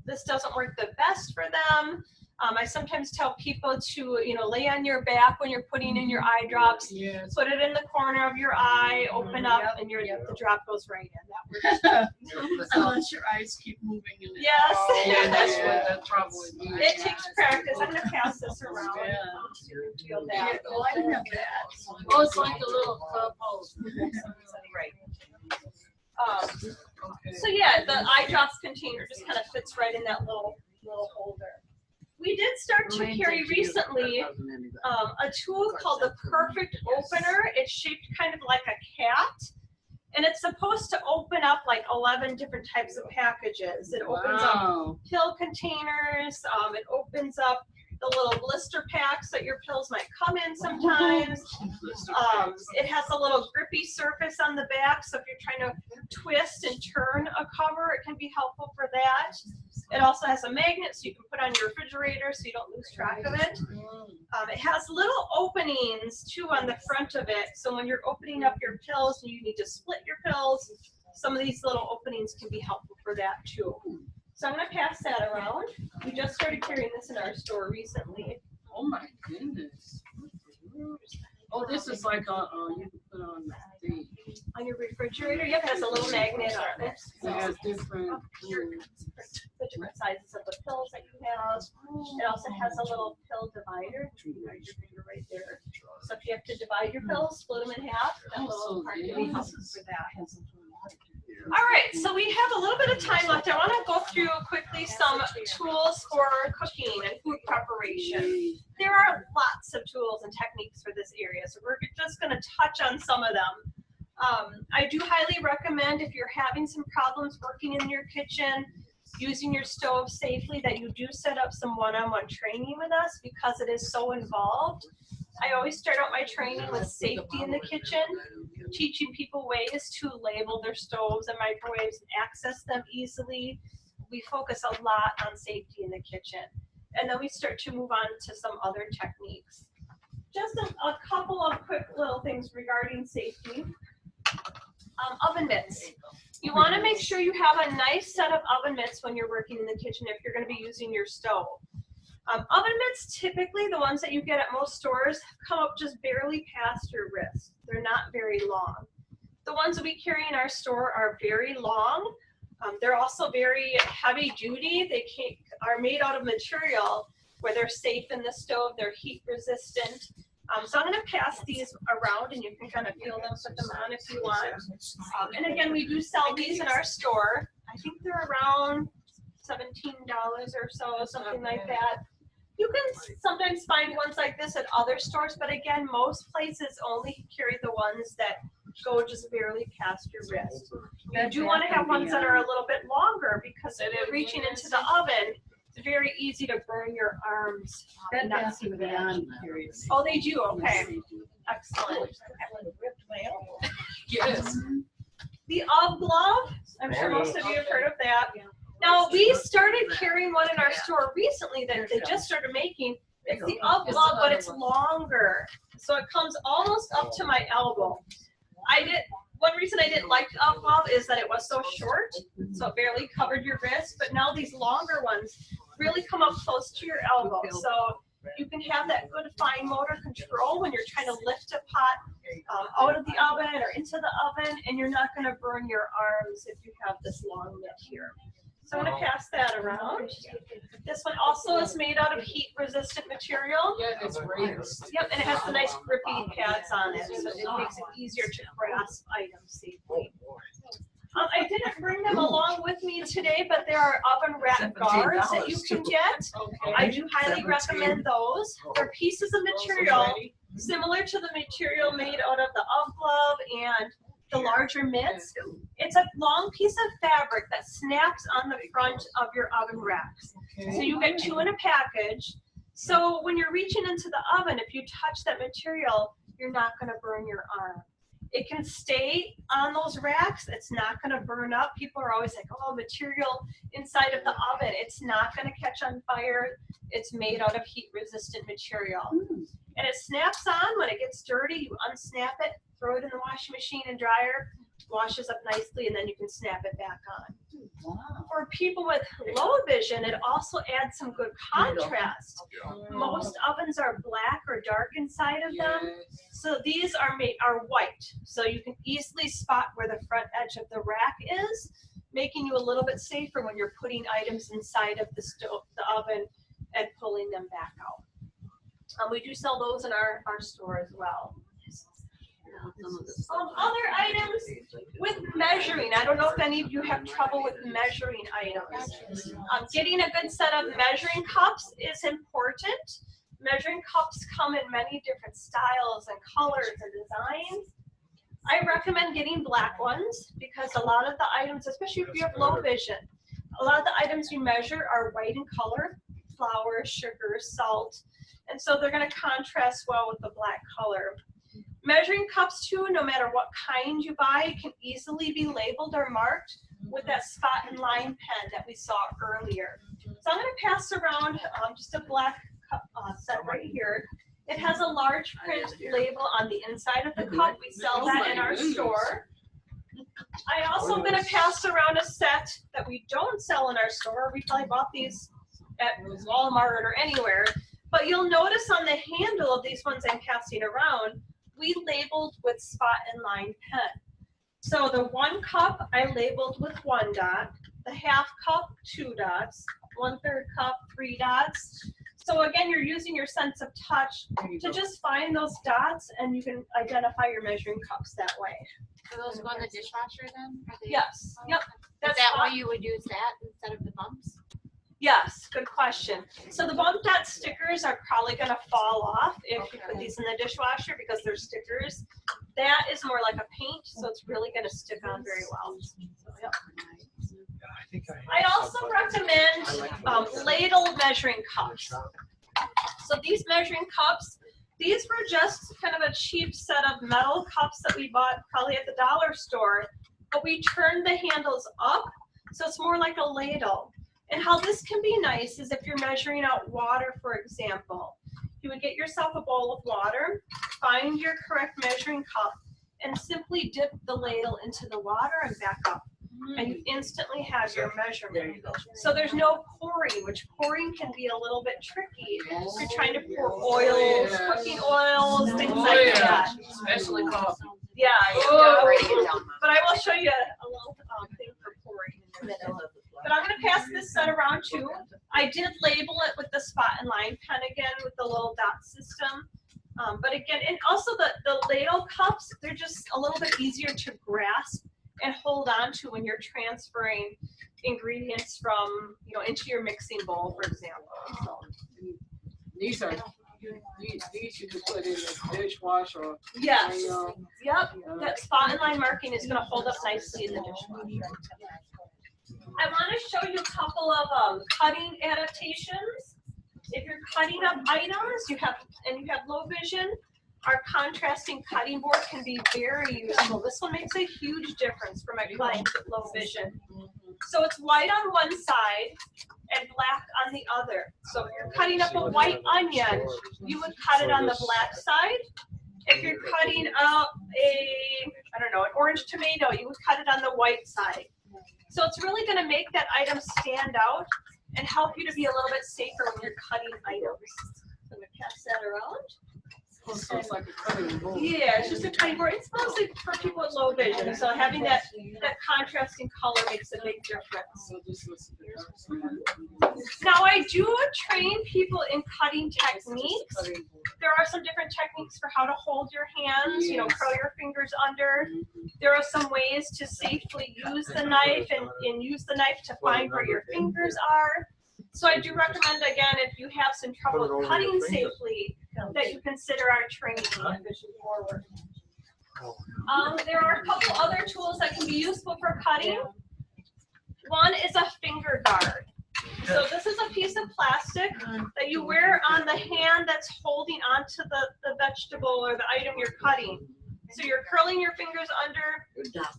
this doesn't work the best for them. I sometimes tell people to, lay on your back when you're putting in your eye drops. Yes. Put it in the corner of your eye, open up, and the drop goes right in. That works. Unless your eyes keep moving. In it. Yes. Yeah, that's what the trouble with me. It takes practice. I'm gonna pass this around. Yeah. So you can feel that. Oh, I didn't have that. Oh, it's like a little club house. Right. So yeah, the eye drops container just kind of fits right in that little holder. We did start to carry recently a tool called the Perfect Opener. It's shaped kind of like a cat, and it's supposed to open up like 11 different types of packages. It opens up pill containers. It opens up the little blister packs that your pills might come in sometimes. It has a little grippy surface on the back, so if you're trying to twist and turn a cover, it can be helpful for that. It also has a magnet so you can put on your refrigerator so you don't lose track of it. It has little openings too on the front of it, so when you're opening up your pills and you need to split your pills, some of these little openings can be helpful for that too. So I'm going to pass that around. We just started carrying this in our store recently. Oh my goodness. Oh, this is like a, you can put on the thing. On your refrigerator, yep, it has a little magnet on it. So It has different. the different sizes of the pills that you have. It also has a little pill divider. You can write your finger right there. So if you have to divide your pills, split them in half, that little part can be helpful for that. All right, so we have a little bit of time left. I want to go through quickly some tools for cooking and food preparation. There are lots of tools and techniques for this area, so we're just going to touch on some of them. I do highly recommend, if you're having some problems working in your kitchen, using your stove safely, that you do set up some one-on-one training with us because it is so involved. I always start out my training with safety in the kitchen, teaching people ways to label their stoves and microwaves and access them easily. We focus a lot on safety in the kitchen. And then we start to move on to some other techniques. Just a couple of quick little things regarding safety. Oven mitts. You want to make sure you have a nice set of oven mitts when you're working in the kitchen if you're going to be using your stove. Oven mitts, typically the ones that you get at most stores, come up just barely past your wrist. They're not very long. The ones that we carry in our store are very long. They're also very heavy duty. They are made out of material where they're safe in the stove. They're heat resistant. So I'm going to pass these around and you can kind of feel them, put them on if you want. And again, we do sell these in our store. I think they're around $17 or so, something like that. You can sometimes find ones like this at other stores, but again, most places only carry the ones that go just barely past your wrist. You do want to have ones that are a little bit longer because if you're reaching into the oven, it's very easy to burn your arms. Bed Bath & Beyond carries. Oh, they do? Okay. Excellent. Yes. The UGG glove, I'm sure most of you have heard of that. Now, we started carrying one in our store recently that they just started making. It's the UGG glove, but it's longer. So it comes almost up to my elbow. One reason I didn't like the UGG glove is that it was so short, so it barely covered your wrist. But now these longer ones really come up close to your elbow. So you can have that good fine motor control when you're trying to lift a pot out of the oven or into the oven, and you're not going to burn your arms if you have this long mitt here. So I'm going to pass that around. This one also is made out of heat-resistant material. Yeah, it's great. Yep, and it has the nice grippy pads on it, so it makes it easier to grasp items safely. I didn't bring them along with me today, but there are oven wrap guards that you can get. I do highly recommend those. They're pieces of material similar to the material made out of the UGG glove and the larger mitts. It's a long piece of fabric that snaps on the front of your oven racks. So you get 2 in a package. So when you're reaching into the oven, if you touch that material, you're not going to burn your arm. It can stay on those racks. It's not going to burn up. People are always like, oh, material inside of the oven. It's not going to catch on fire. It's made out of heat resistant material. And it snaps on when it gets dirty. You unsnap it, throw it in the washing machine and dryer, washes up nicely, and then you can snap it back on. Wow. For people with low vision, it also adds some good contrast. Most ovens are black or dark inside of them. So these are white. So you can easily spot where the front edge of the rack is, making you a little bit safer when you're putting items inside of the oven and pulling them back out. We do sell those in our store as well. Other items with measuring. I don't know if any of you have trouble with measuring items. Getting a good set of measuring cups is important. Measuring cups come in many different styles and colors and designs. I recommend getting black ones because a lot of the items, especially if you have low vision, a lot of the items you measure are white in color, flour, sugar, salt, and so they're going to contrast well with the black color. Measuring cups too, no matter what kind you buy, can easily be labeled or marked with that spot and line pen that we saw earlier. So I'm going to pass around just a black cup set right here. It has a large print label on the inside of the cup. We sell that in our store. I also am going to pass around a set that we don't sell in our store. We probably bought these at Walmart or anywhere. But you'll notice on the handle of these ones I'm passing around, we labeled with spot and line pen. So the 1 cup I labeled with 1 dot, the half cup 2 dots, 1/3 cup 3 dots. So again, you're using your sense of touch to just find those dots, and you can identify your measuring cups that way. Do those go in the dishwasher then? Are they- Yes. Yep. Is that why you would use that instead of the bumps? Yes, good question. So the bump dot stickers are probably going to fall off if you put these in the dishwasher because they're stickers. That is more like a paint, so it's really going to stick on very well. So, yep. I also recommend ladle measuring cups. So these measuring cups, these were just kind of a cheap set of metal cups that we bought probably at the dollar store, but we turned the handles up, so it's more like a ladle. And how this can be nice is if you're measuring out water, for example, you would get yourself a bowl of water, find your correct measuring cup, and simply dip the ladle into the water and back up. And you instantly have your measurement. So there's no pouring, which pouring can be a little bit tricky. You're trying to pour oils, cooking oils, things like that. Especially coffee. Yeah, but I will show you a little thing for pouring in a minute. But I'm going to pass this set around too. I did label it with the spot and line pen again with the little dot system. But again, and also the ladle cups, they're just a little bit easier to grasp and hold on to when you're transferring ingredients from, into your mixing bowl, for example. So. These you can put in the dishwasher. Yes. Yep. That spot and line marking is going to hold up nicely in the dishwasher. I want to show you a couple of cutting adaptations. If you're cutting up items, you have low vision, our contrasting cutting board can be very useful. This one makes a huge difference for my clients with low vision. So it's white on one side and black on the other. So if you're cutting up a white onion, you would cut it on the black side. If you're cutting up an orange tomato, you would cut it on the white side. So it's really going to make that item stand out and help you to be a little bit safer when you're cutting items. So I'm going to pass that around. So it's like a cutting board. Yeah, it's just a cutting board. It's mostly for people with low vision. So having that contrasting color makes a big difference. Now I do train people in cutting techniques. There are some different techniques for how to hold your hands, curl your fingers under. There are some ways to safely use the knife and use the knife to find where your fingers are. So I do recommend, again, if you have some trouble with cutting safely, that you consider our training on Vision Forward. There are a couple other tools that can be useful for cutting. One is a finger guard. So this is a piece of plastic that you wear on the hand that's holding onto the vegetable or the item you're cutting. So you're curling your fingers under.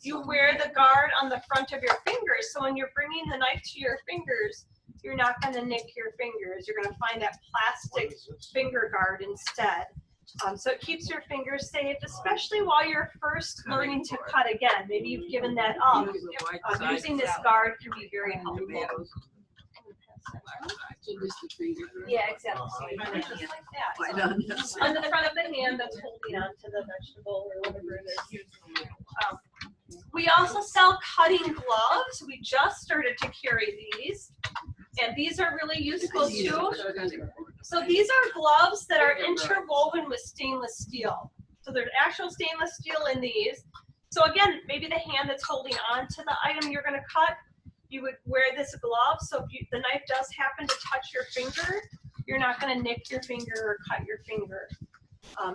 You wear the guard on the front of your fingers. So when you're bringing the knife to your fingers, you're not going to nick your fingers. You're going to find that plastic finger guard instead. So it keeps your fingers safe, especially while you're first learning to cut again. Maybe you've given that up. Using this guard can be very helpful. Yeah, exactly. So you do it just like that. So on the front of the hand that's holding on to the vegetable or whatever it is. We also sell cutting gloves. We just started to carry these. And these are really useful too. So these are gloves that are interwoven with stainless steel. So there's actual stainless steel in these. So again, maybe the hand that's holding on to the item you're going to cut, you would wear this glove. So if the knife does happen to touch your finger, you're not going to nick your finger or cut your finger.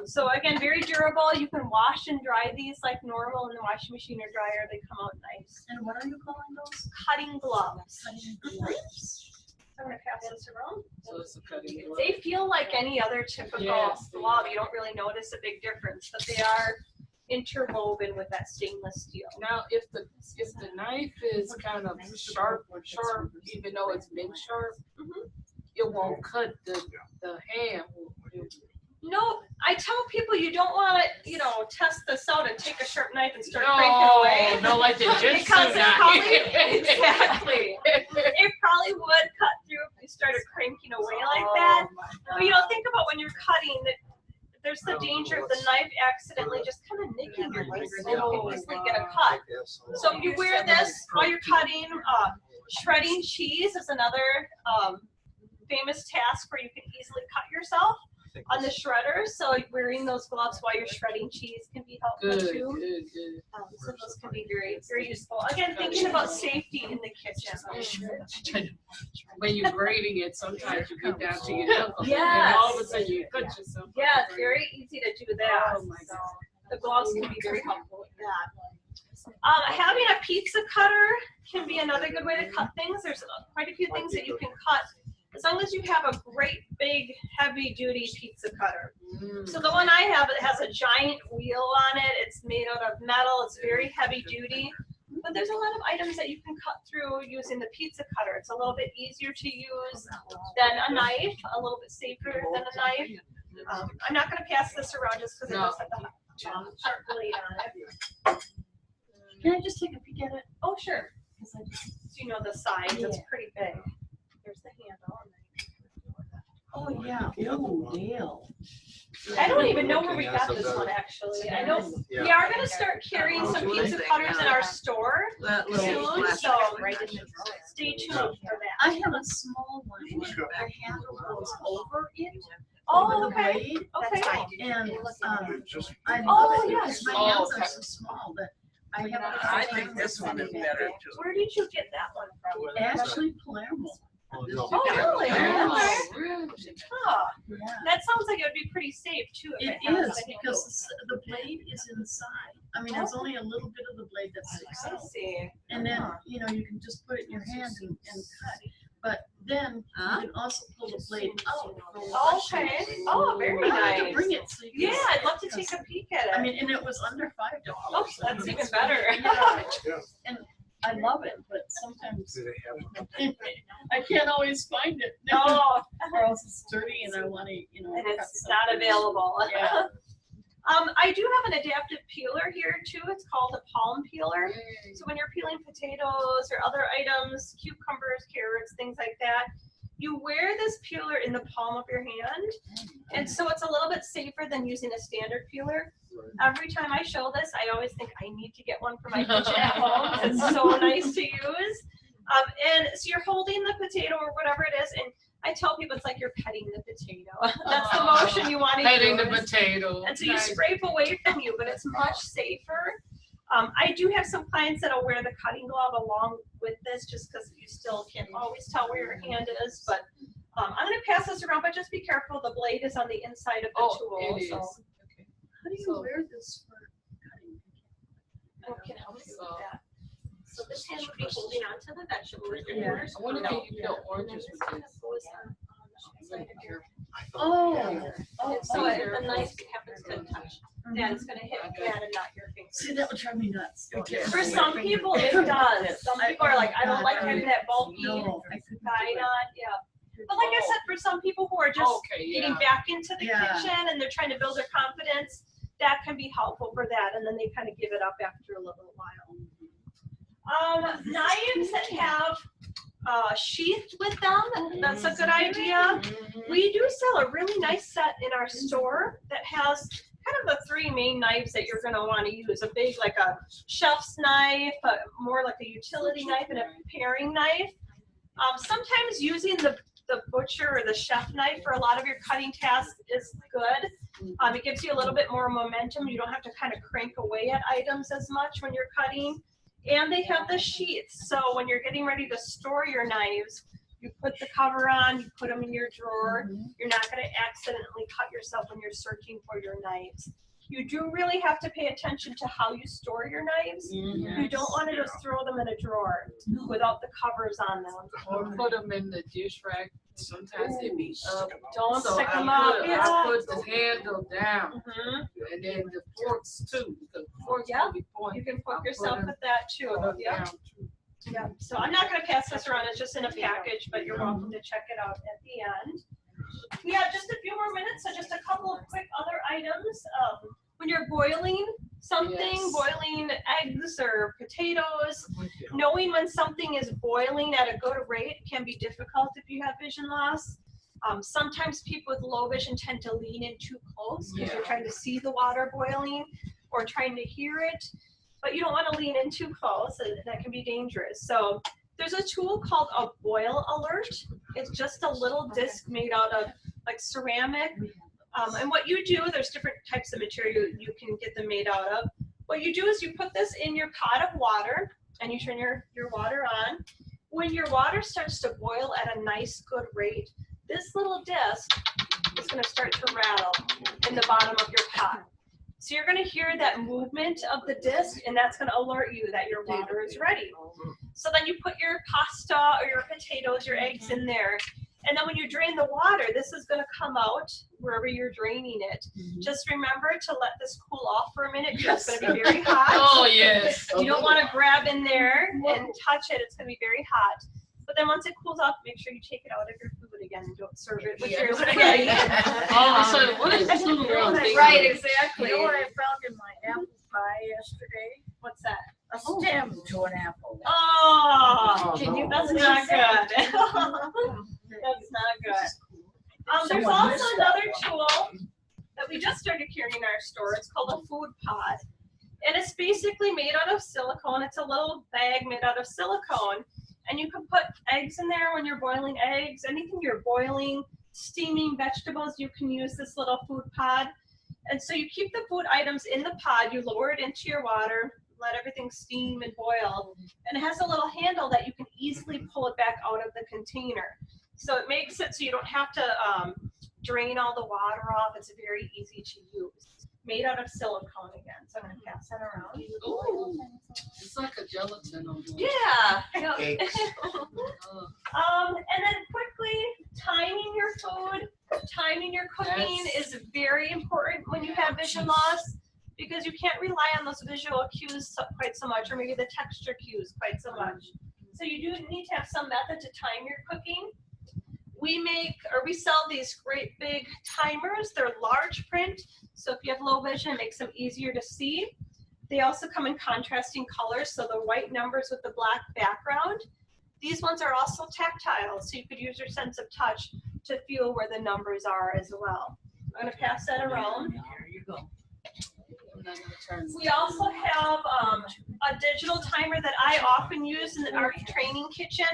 So again, very durable. You can wash and dry these like normal in the washing machine or dryer. They come out nice. And what are you calling those? Cutting gloves. Cutting gloves. I'm going to pass this around. So it's a cutting glove. They feel like any other typical glove. You don't really notice a big difference, but they are interwoven with that stainless steel. Now, if the knife is kind of sharp, even though it's been sharp, it won't cut the hand. No, I tell people you don't want to, test this out and take a sharp knife and start cranking away. No, like the jujitsu because knife. Exactly. It probably would cut through if you started cranking away like that. But think about when you're cutting that. There's the danger of the knife accidentally just kind of nicking your finger. You can easily get a cut. So if you wear this while you're cutting, shredding cheese is another famous task where you can easily cut yourself on the shredder. So wearing those gloves while you're shredding cheese can be helpful too. So those can be very, very useful. Again, thinking about safety in the kitchen. When you're grating it, sometimes you get down to your knuckle. Yes. And all of a sudden you cut yourself. Yeah, it's very easy to do that. Oh my God. The gloves can be very helpful with that. Having a pizza cutter can be another good way to cut things. There's quite a few things that you can cut as long as you have a great big heavy duty pizza cutter. So the one I have, it has a giant wheel on it. It's made out of metal. It's very heavy duty. But there's a lot of items that you can cut through using the pizza cutter. It's a little bit easier to use than a knife, a little bit safer than a knife. I'm not going to pass this around just because it does have the sharp blade on it. Can I just take a peek at it? Oh, sure. So you know the size, it's pretty big. There's the handle. Oh, yeah. Oh, Dale. I don't even know where we got this one, actually. I know we are going to start carrying some pizza cutters in our store soon, so stay tuned for that. I have a small one where the handle goes over it. Oh, over the okay. blade. Okay. And I Oh, love it yeah. because my hands are so small that I have a I think this one is better too. Where did you get that one from? Ashley Palermo. Oh, really? Oh, Okay. Huh. Yeah. That sounds like it would be pretty safe, too. If It has is the handle. because the blade is inside. I mean, there's only a little bit of the blade that sticks I out. see. And then, you can just put it in your hand and cut. But then you can also pull the blade out. for washing. Okay. Oh, very I have to nice. bring it so you Yeah, can I'd love to take a peek at it. I mean, and it was under $5. Oh, that's even better. Yeah. And I love it, but sometimes I can't always find it. Oh, Or else it's dirty and I want to, and cut it's something. not available. Yeah. I do have an adaptive peeler here too. It's called a palm peeler. So when you're peeling potatoes or other items, cucumbers, carrots, things like that, you wear this peeler in the palm of your hand. And so it's a little bit safer than using a standard peeler. Every time I show this, I always think I need to get one for my kitchen at home. It's so nice to use. And so you're holding the potato or whatever it is, and I tell people it's like you're petting the potato. That's the motion you want to use. petting the potato. And so you scrape away from you, but it's much safer. I do have some clients that'll wear the cutting glove along with this just because you still can't always tell where your hand is. But I'm going to pass this around, but just be careful. The blade is on the inside of the tool. It is. So Okay. How do you wear this for cutting? I can help you with that. So this hand would be holding on to the vegetable. Yeah. I wonder if you peel oranges with this. Oh, Oh, so the knife happens to touch then it's gonna hit your hand and not your finger. See, that would drive me nuts. For some people, it does. Some people are like, I don't like having that bulky No, I couldn't do guide it. on, yeah. But like I said, for some people who are just getting back into the Yeah. kitchen and they're trying to build their confidence, that can be helpful for that, and then they kind of give it up after a little while. Knives that have sheath with them, that's a good idea. We do sell a really nice set in our store that has kind of the three main knives that you're going to want to use. A big, like a chef's knife, more like a utility knife, and a paring knife. Sometimes using the butcher or the chef knife for a lot of your cutting tasks is good. It gives you a little bit more momentum. You don't have to kind of crank away at items as much when you're cutting. And they have the sheaths, so when you're getting ready to store your knives, you put the cover on, you put them in your drawer. You're not going to accidentally cut yourself when you're searching for your knives. You do really have to pay attention to how you store your knives. You don't want to just throw them in a drawer without the covers on them. Or put them in the dish rack. Sometimes they be up. Don't So stick I them up. I put the handle down, Mhm. and then the forks too. The forks Yeah. will be pointed. You can I'll poke yourself them- with that too. put 'em Yep. down too. Yeah, so I'm not gonna pass this around, it's just in a package, but you're welcome to check it out at the end. We have just a few more minutes, so just a couple of quick other items. When you're boiling something, Yes. boiling eggs or potatoes, knowing when something is boiling at a good rate can be difficult if you have vision loss. Sometimes people with low vision tend to lean in too close because you're trying to see the water boiling or trying to hear it. But you don't want to lean in too close, and that can be dangerous. So there's a tool called a boil alert. It's just a little disc made out of like ceramic. And what you do, there's different types of material you can get them made out of. What you do is you put this in your pot of water and you turn your water on. When your water starts to boil at a nice, good rate, this little disc is going to start to rattle in the bottom of your pot. So you're going to hear that movement of the disc, and that's going to alert you that your water is ready. So then you put your pasta or your potatoes, your eggs in there. And then when you drain the water, this is going to come out wherever you're draining it. Just remember to let this cool off for a minute because it's going to be very hot. Oh, yes. You don't want to grab in there and touch it. It's going to be very hot. But then once it cools off, make sure you take it out of your food again and don't serve it with your spaghetti. All of a sudden, what is this little round thing? Right, exactly. You know what I found in my apple pie yesterday? What's that? A stem to an apple. Oh, Can you that's believe not that? good. That's not good. There's also another tool that we just started carrying in our store. It's called a food pod. And it's basically made out of silicone. It's a little bag made out of silicone. And you can put eggs in there when you're boiling eggs. Anything you're boiling, steaming vegetables, you can use this little food pod. And so you keep the food items in the pod, you lower it into your water, let everything steam and boil. And it has a little handle that you can easily pull it back out of the container. So it makes it so you don't have to drain all the water off. It's very easy to use. Made out of silicone again. So I'm going to pass that around. Ooh, it's like a gelatin almost. Yeah. Cakes. And then quickly, timing your food, timing your cooking is very important when you have vision loss because you can't rely on those visual cues quite so much, or maybe the texture cues quite so much. So you do need to have some method to time your cooking. We sell these great big timers. They're large print, so if you have low vision, it makes them easier to see. They also come in contrasting colors, so the white numbers with the black background. These ones are also tactile, so you could use your sense of touch to feel where the numbers are as well. I'm going to pass that around. Here you go. I'm not gonna turn. We also have a digital timer that I often use in our training kitchen.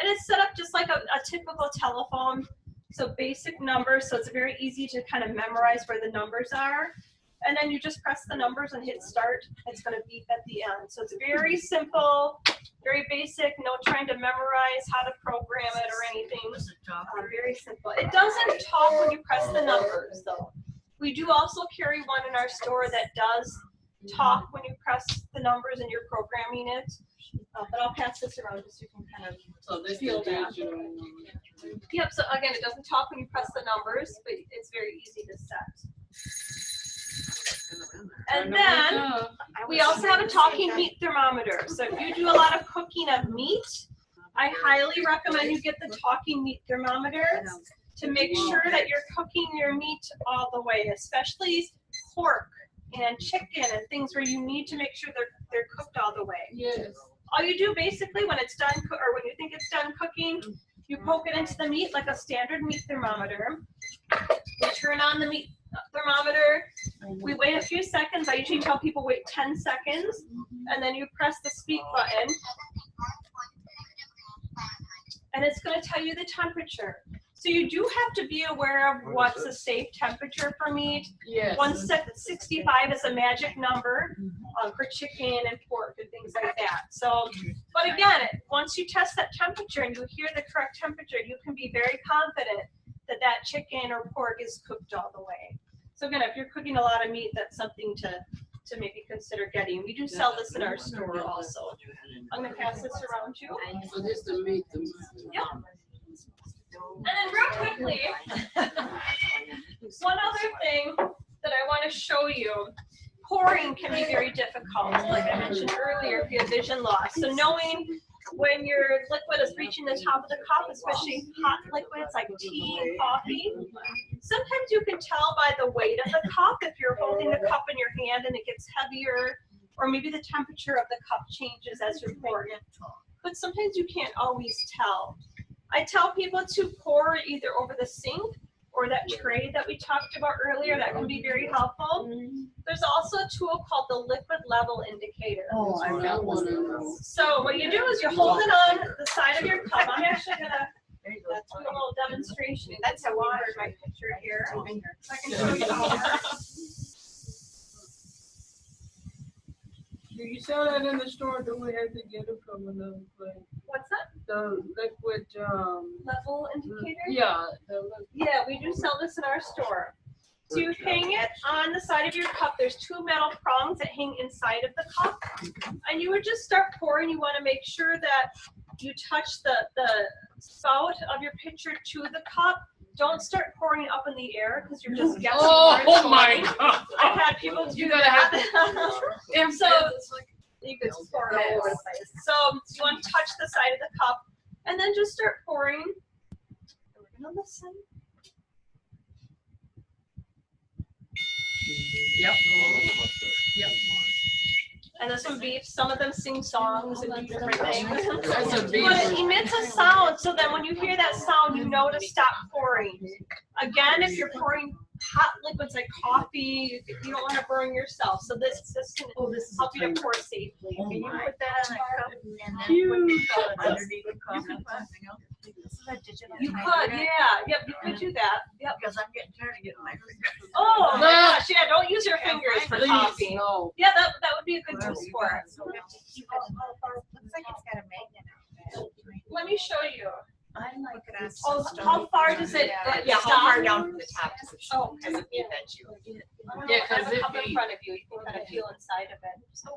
And it's set up just like a typical telephone. So basic numbers, so it's very easy to kind of memorize where the numbers are. And then you just press the numbers and hit start. It's going to beep at the end. So it's very simple, very basic, no trying to memorize how to program it or anything. Very simple. It doesn't talk when you press the numbers though. We do also carry one in our store that does talk when you press the numbers and you're programming it. But I'll pass this around just so you can kind of feel that. Yep, so again, it doesn't talk when you press the numbers, but it's very easy to set. And then we also have a talking meat thermometer. So if you do a lot of cooking of meat, I highly recommend you get the talking meat thermometer to make sure that you're cooking your meat all the way, especially pork and chicken and things where you need to make sure they're cooked all the way. Yes. All you do basically when it's done, or when you think it's done cooking, you poke it into the meat like a standard meat thermometer. You turn on the meat thermometer. We wait a few seconds. I usually tell people wait 10 seconds, and then you press the speak button, and it's going to tell you the temperature. So you do have to be aware of what's a safe temperature for meat. Yes. 165 is a magic number for chicken and pork and things like that. So, but again, once you test that temperature and you hear the correct temperature, you can be very confident that that chicken or pork is cooked all the way. So again, if you're cooking a lot of meat, that's something to maybe consider getting. We do sell this in our store also. I'm going to pass this around too. So this to meet them. Yep. And then real quickly, one other thing that I want to show you, pouring can be very difficult, like I mentioned earlier, if you have vision loss. So knowing when your liquid is reaching the top of the cup, especially hot liquids like tea and coffee, sometimes you can tell by the weight of the cup if you're holding the cup in your hand and it gets heavier, or maybe the temperature of the cup changes as you're pouring it. But sometimes you can't always tell. I tell people to pour either over the sink or that tray that we talked about earlier. That can be very helpful. There's also a tool called the liquid level indicator. Oh, I got one of those. So what you do is you hold it on the side of your cup. I'm actually gonna do a little demonstration. That's how I watered my picture here. So I can show you how. Do you sell that in the store? Do we have to get it from another place? What's that? The liquid, Level indicator? yeah. Yeah, we do sell this in our store. So you hang it on the side of your cup. There's two metal prongs that hang inside of the cup. And you would just start pouring. You want to make sure that you touch the spout of your pitcher to the cup. Don't start pouring up in the air because you're just guessing. Oh my God. I've had people do gotta that. have- So you could just pour it all over the place. So you want to touch the side of the cup and then just start pouring. We're gonna listen. Yep. Yep. And this one beeps. Some of them sing songs and do different things. That's a beep. But it emits a sound, so then when you hear that sound, you know to stop pouring. Again, if you're pouring hot liquids like coffee, you don't want to burn yourself. So this can help you to pour safely. Can you put that on a cup and then put underneath the coffee pot? You could, yeah. Yep, you could do that. Yep. Because I'm getting tired of getting my fingers. Oh my gosh, yeah, don't use your fingers for Please, coffee. no. Yeah, that would be a good use for it. Looks like it's got a magnet on it. Let me show you. I like it. Oh, how far does it Yeah, how stop? far down from the top does it Oh, does it beep at you? Yeah, I 'cause have a it cup in beeps. front of you. You can kind of feel inside of it. So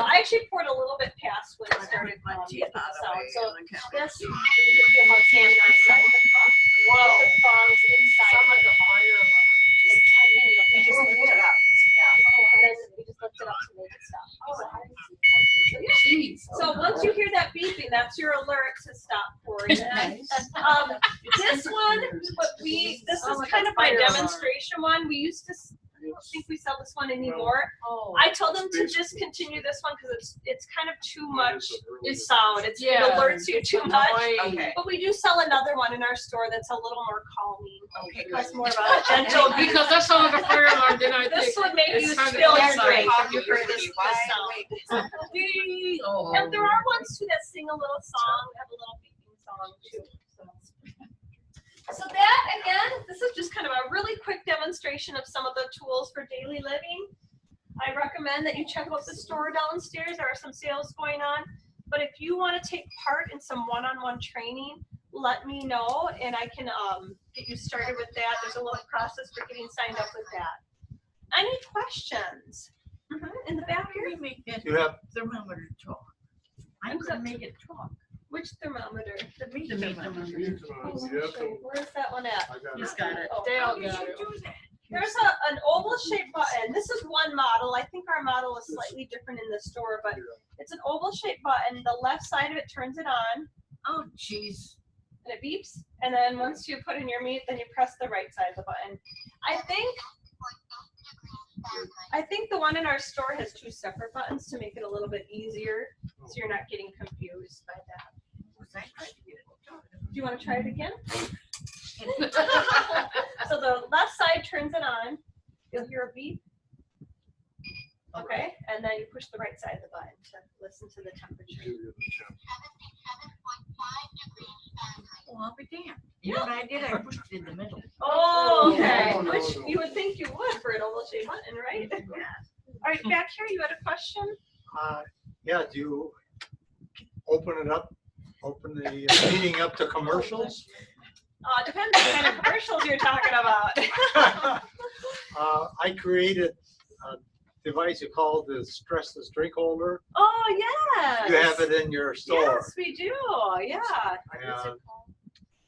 I actually poured a little bit past when it started making the sound. So this, you can feel how it's hand inside of the cup. Whoa. The prongs inside. Sound like a fire alarm. You just lift it up. Oh, and then we just lift it up to make it stop. Jeez. So once you hear that beeping, that's your alert to stop pouring. This one, this is kind of my demonstration one. We used to, I don't think we sell this one anymore. I told them to discontinue this one because it's kind of too much sound. It alerts you too much. Okay. But we do sell another one in our store that's a little more calming. Okay, it's more of a gentle. Because I saw the fire alarm, then I This think. would make it's you kind of spill your outside. drink if you heard this sound. Oh. And there are ones too that sing a little song, have a little beeping song too. So that, again, this is just kind of a really quick demonstration of some of the tools for daily living. I recommend that you check out the store downstairs. There are some sales going on. But if you want to take part in some one-on-one training, let me know and I can get you started with that. There's a little process for getting signed up with that. Any questions? In the back here? Make that You have thermometer talk. I'm gonna make it talk. Which thermometer? The meat thermometer. Oh, let me show you. Where's that one at? I got He's it. got it. Oh, They all You got should it. do that. There's an oval shaped button button. This is one model. I think our model is slightly different in the store, but it's an oval shaped button. The left side of it turns it on. Oh, jeez. And it beeps. And then once you put in your meat, then you press the right side of the button. I think the one in our store has 2 separate buttons to make it a little bit easier, so you're not getting confused by that. Do you want to try it again? So the left side turns it on. You'll hear a beep. Okay, and then you push the right side of the button to listen to the temperature. Well, I'll be damned. You know what I did? I pushed it in the middle. Oh, okay. No, no, Which no. you would think you would for an oval shaped button, right? All right, back here, you had a question? Yeah, do you open it up, open the meeting up to commercials? Depends what kind of commercials you're talking about. I created a device you call the stressless drink holder. Oh, yes. You have it in your store. Yes, we do. Yeah. And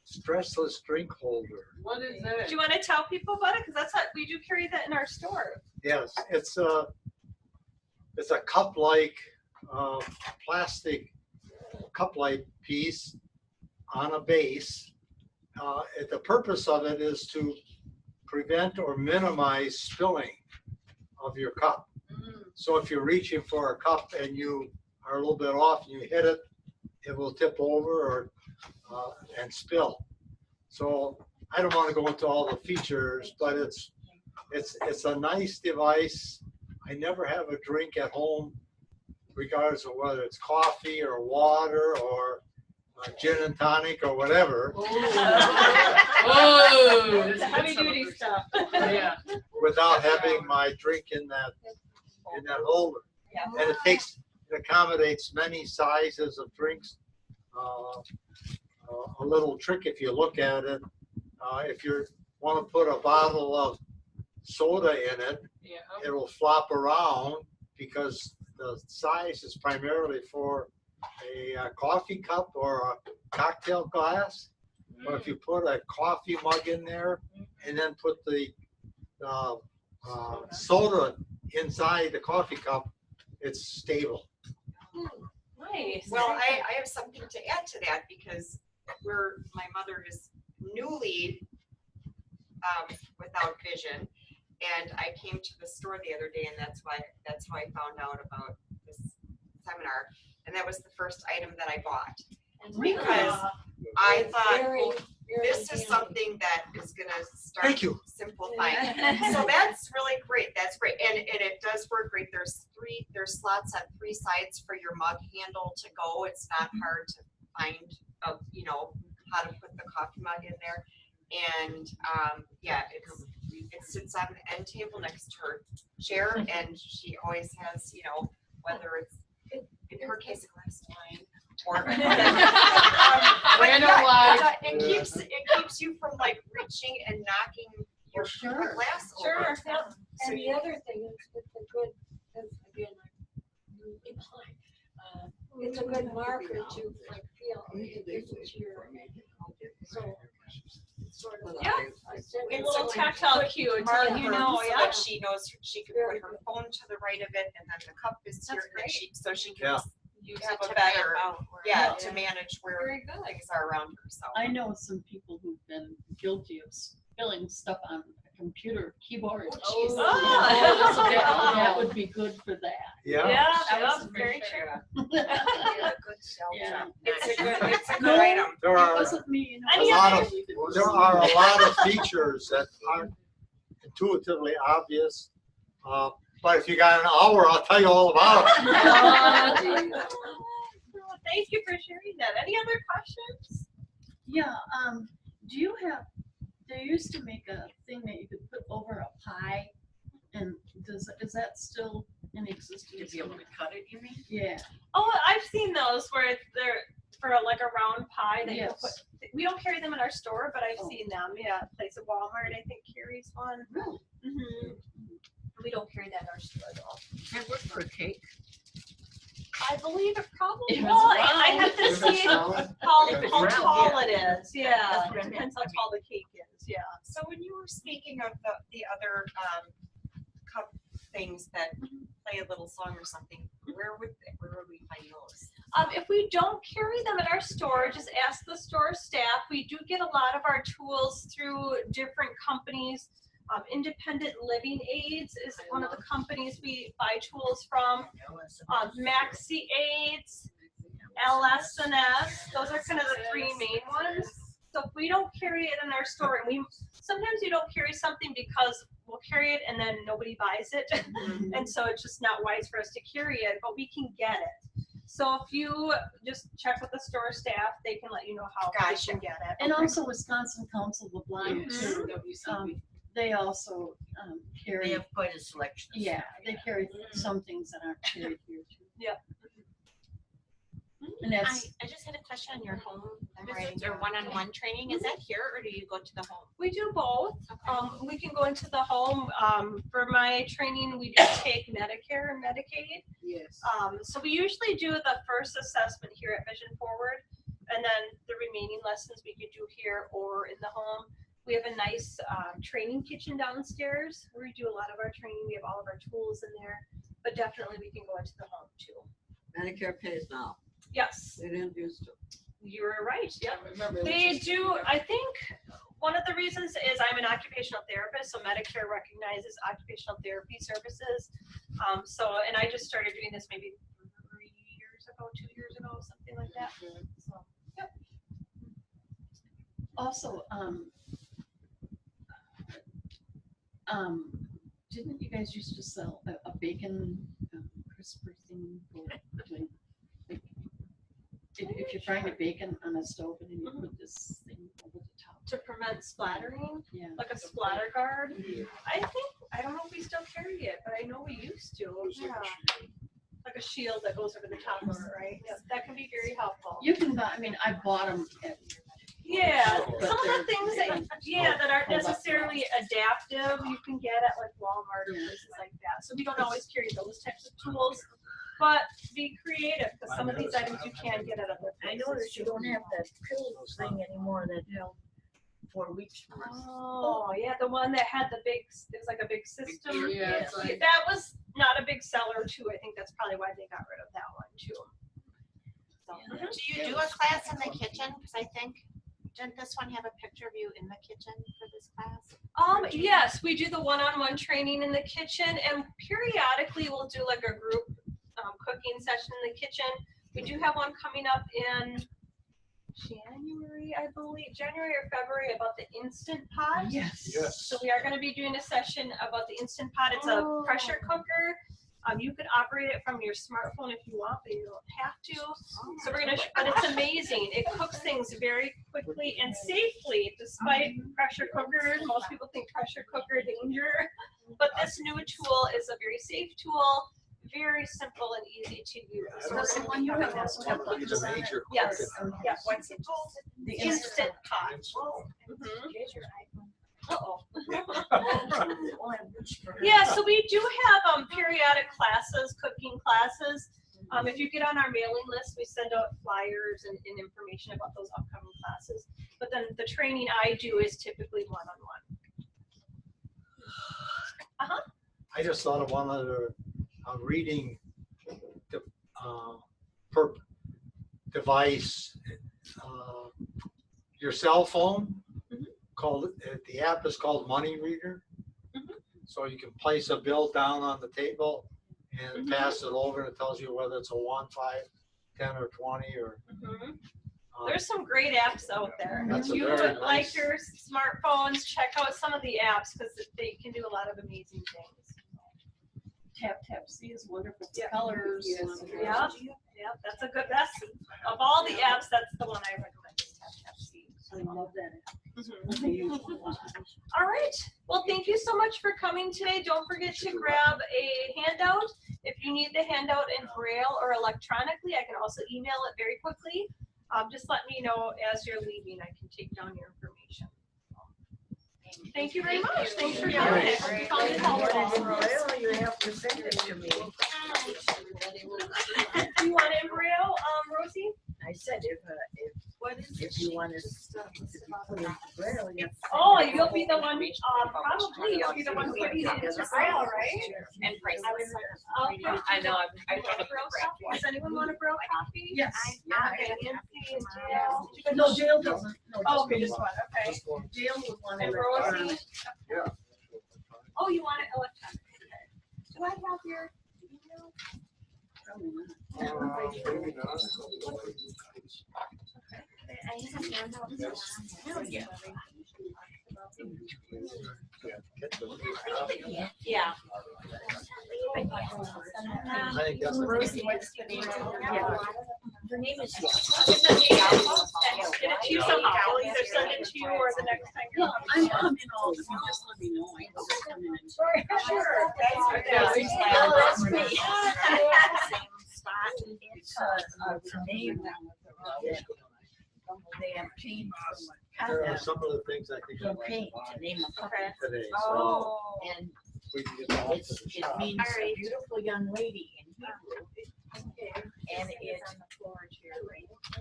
stressless drink holder. What is that? Do you want to tell people about it? Because that's how we do carry that in our store. Yes, it's a cup-like plastic cup-like piece on a base. The purpose of it is to prevent or minimize spilling of your cup. So if you're reaching for a cup and you are a little bit off and you hit it, it will tip over or and spill. So I don't want to go into all the features, but it's a nice device. I never have a drink at home, regardless of whether it's coffee or water or gin and tonic or whatever. Whoa! It's heavy duty stuff. Yeah. Without having my drink in that holder. And it accommodates many sizes of drinks. A little trick, if you look at it, if you want to put a bottle of soda in it, it will flop around because the size is primarily for a coffee cup or a cocktail glass. But if you put a coffee mug in there and then put the soda inside the coffee cup, it's stable. Nice. Well, I have something to add to that because my mother is newly without vision, and I came to the store the other day, and that's how I found out about this seminar, and that was the first item that I bought because I thought this is something that is going to start simplifying. So that's really great. That's great, and it does work great. There's slots on 3 sides for your mug handle to go. It's not hard to find, how to put the coffee mug in there. And it sits on the end table next to her chair, and she always has, whether it's in her case a glass of wine or it keeps you from reaching and knocking your glass over. Sure. And the other thing is with the good, again, I'm behind. It's a good marker to feel it's your. So it's sort of. Yeah. It's A little tactile cue to let you know, so that she knows she can put her phone to the right of it, and then the cup is here, and so she can use it to better, to manage where things are around her. So I know some people who've been guilty of spilling stuff on a computer keyboard. Oh, That would be good for that. Yeah. That's very true. Yeah. It's a good item. There are Wasn't me, there are a lot of features that aren't intuitively obvious. But if you got an hour, I'll tell you all about it. Thank you for sharing that. Any other questions? Yeah, do you have, they used to make a thing that you could put over a pie, and is that still in existence? To be able to cut it, you mean? Yeah. Oh, I've seen those where they're for a round pie that you put. We don't carry them in our store, but I've seen them. Yeah, place of Walmart I think carries one. Really? Mm-hmm. We don't carry that in our store though. And what for a cake? I believe it probably. It was Well, I round. have to see how tall it is. Yeah, it depends how tall the cake is. Yeah. So when you were speaking of the other cup things that play a little song or something, where would we find those? If we don't carry them in our store, just ask the store staff. We do get a lot of our tools through different companies. Independent Living Aids is one of the companies we buy tools from. Maxi Aids, LS&S, those are kind of the three main ones. So if we don't carry it in our store, and sometimes we don't carry something because we'll carry it and then nobody buys it. And so it's just not wise for us to carry it, but we can get it. So if you just check with the store staff, they can let you know how you can get it. And also Wisconsin Council of the Blind too. They also They carry, have quite a selection. of yeah, stuff, they carry some things that aren't carried here too. Yep. And that's, I just had a question on your home visits or one-on-one training. Is that here or do you go to the home? We do both. We can go into the home. For my training, we do take Medicare and Medicaid. Yes. So we usually do the first assessment here at Vision Forward, and then the remaining lessons we could do here or in the home. We have a nice training kitchen downstairs where we do a lot of our training. We have all of our tools in there, but definitely we can go into the home too. Medicare pays now. Yes, They didn't used to. you were right. Yep. I remember it was They just- do, I think one of the reasons is I'm an occupational therapist, so Medicare recognizes occupational therapy services. And I just started doing this maybe 3 years ago, 2 years ago, something like that. So, yep. also, didn't you guys used to sell a bacon crisper thing for doing, like, if you're frying a bacon on a stove and then you put this thing over the top? To prevent splattering, Yeah. like a splatter guard. I don't know if we still carry it, but I know we used to. Yeah. Like a shield that goes over the top of it, right? Yep, that can be very helpful. You can buy, I mean, I bought them at. Yeah, But some of the they're- things that aren't necessarily adaptive, you can get at like Walmart or places like that. So we don't always carry those types of tools, but be creative because some of these items you can get at other I places. noticed you don't have that pill thing anymore that held 4 weeks worth. Oh, yeah, the one that had the big, it was like a big system. Yeah, it's like- That was not a big seller too. I think that's probably why they got rid of that one too. So, Do you do a class in the kitchen? Because I think, didn't this one have a picture of you in the kitchen for this class? Yes, we do the one-on-one training in the kitchen, and periodically we'll do like a group cooking session in the kitchen. We do have one coming up in January, I believe, January or February, about the Instant Pot. Yes. Yes. So we are going to be doing a session about the Instant Pot. It's a pressure cooker. You can operate it from your smartphone if you want, but you don't have to. So we're gonna, but it's amazing. It cooks things very quickly and safely, despite pressure cookers. Most people think pressure cooker danger, but this new tool is a very safe tool, very simple and easy to use. So That's the one you have also have It's buttons a on it. major Yes, question. yes. What's it called? The Instant Pot. Mm-hmm. Uh-oh. We'll have this for her. Yeah, so we do have periodic classes, cooking classes. If you get on our mailing list, we send out flyers and information about those upcoming classes. But then the training I do is typically one-on-one. I just thought of one other reading per device, your cell phone. Called the app is called Money Reader. So you can place a bill down on the table and pass it over, and it tells you whether it's a 1, 5, 10, or 20, or. There's some great apps out there. That's If a you very like nice- your smartphones, check out some of the apps because they can do a lot of amazing things. Tap see is wonderful. Yeah. Colors. Yeah, yeah, that's a good, that's, of all the apps, that's the one I recommend is see. I love that. Mhm. I use it a lot. All right. Well, thank you so much for coming today. Don't forget to grab a handout. If you need the handout in Braille or electronically, I can also email it very quickly. Just let me know as you're leaving. I can take down your information. Thank you very much. Thanks for coming. If you have to send it to me. Do you want it in Braille, Rosie? I said if What is it? If you want to put it in braille, you have to. Oh, you'll be the one, probably, you'll be the one putting it into braille, right? And prices. Okay. I know, I'm trying to Braille copy? Does anyone want a braille copy? Yes. Okay, Nancy and Jill. Did you guys- No, jail doesn't. No, Oh, just okay, just one, okay. Just one. jail would want And to. Rosie? Yeah. Oh, you want it electronic? Okay. Do I have your email? Maybe not. I have a handout. Yeah. Yeah. I think that's. Rosie, what's the name? Yeah. Her name is. Get it to you somehow. I'll either send it to you or the next time you're. Well, I'm coming all, you just let me know. I can just come in and. Sure. That's me. It's name. They have changed There are from some of the things I think I like campaign to name a puppy. Okay. today, so Oh. And we can get the it means All a right. beautiful young lady in Hebrew.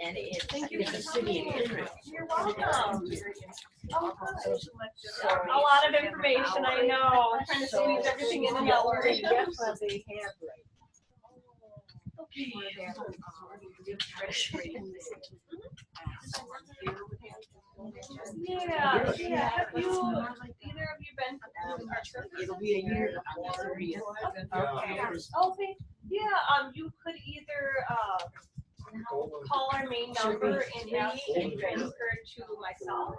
And it's a city in Israel. You're welcome. Oh, So a lot of information, I know. I'm trying to squeeze everything in and out. They definitely have right. Yeah, yeah. Have you, either of you been to our trip? It'll be a year on the 30th. Okay, yeah, you could either, call our main number and ask to be transferred to myself.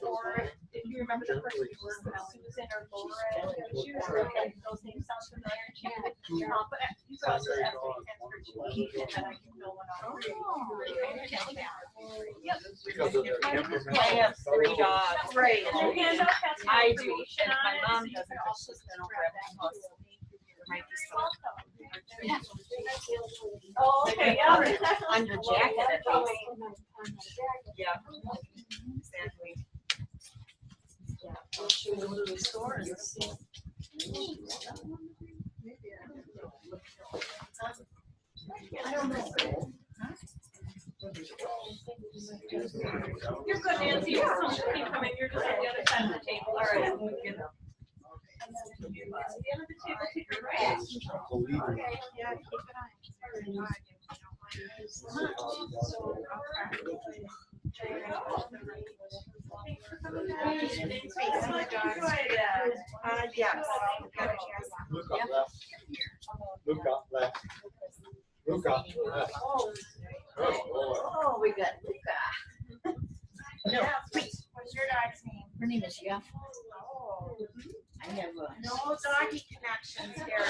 Or if you remember the person you were with, Susan or Laura, those names sound familiar to you. But you could also ask to be transferred to me, and then I can fill one out. Yep. because of their temperament. I have 3 dogs. Right, and your handout has some I do, information and on my it, mom so you doesn't, can but also she's been over grab at that. my house. Might be You're some. welcome. Oh, okay, yeah. On your jacket, at Oh, least. Yeah. Exactly. Yeah, well, should we go to the store and see? I don't know. You're good, Nancy. You don't keep coming. You're just on the other side of the table. All right. And then at the end of the table, take your right. Believe it. Okay, yeah, keep it on. Thanks for coming back. Thanks so much. Enjoyed it. Yes. Luca left. Luca left. Luca left. Oh, boy. Oh, we got Luca. No, wait, What's your dog's name? her name is Yaf. I have No doggy connections here.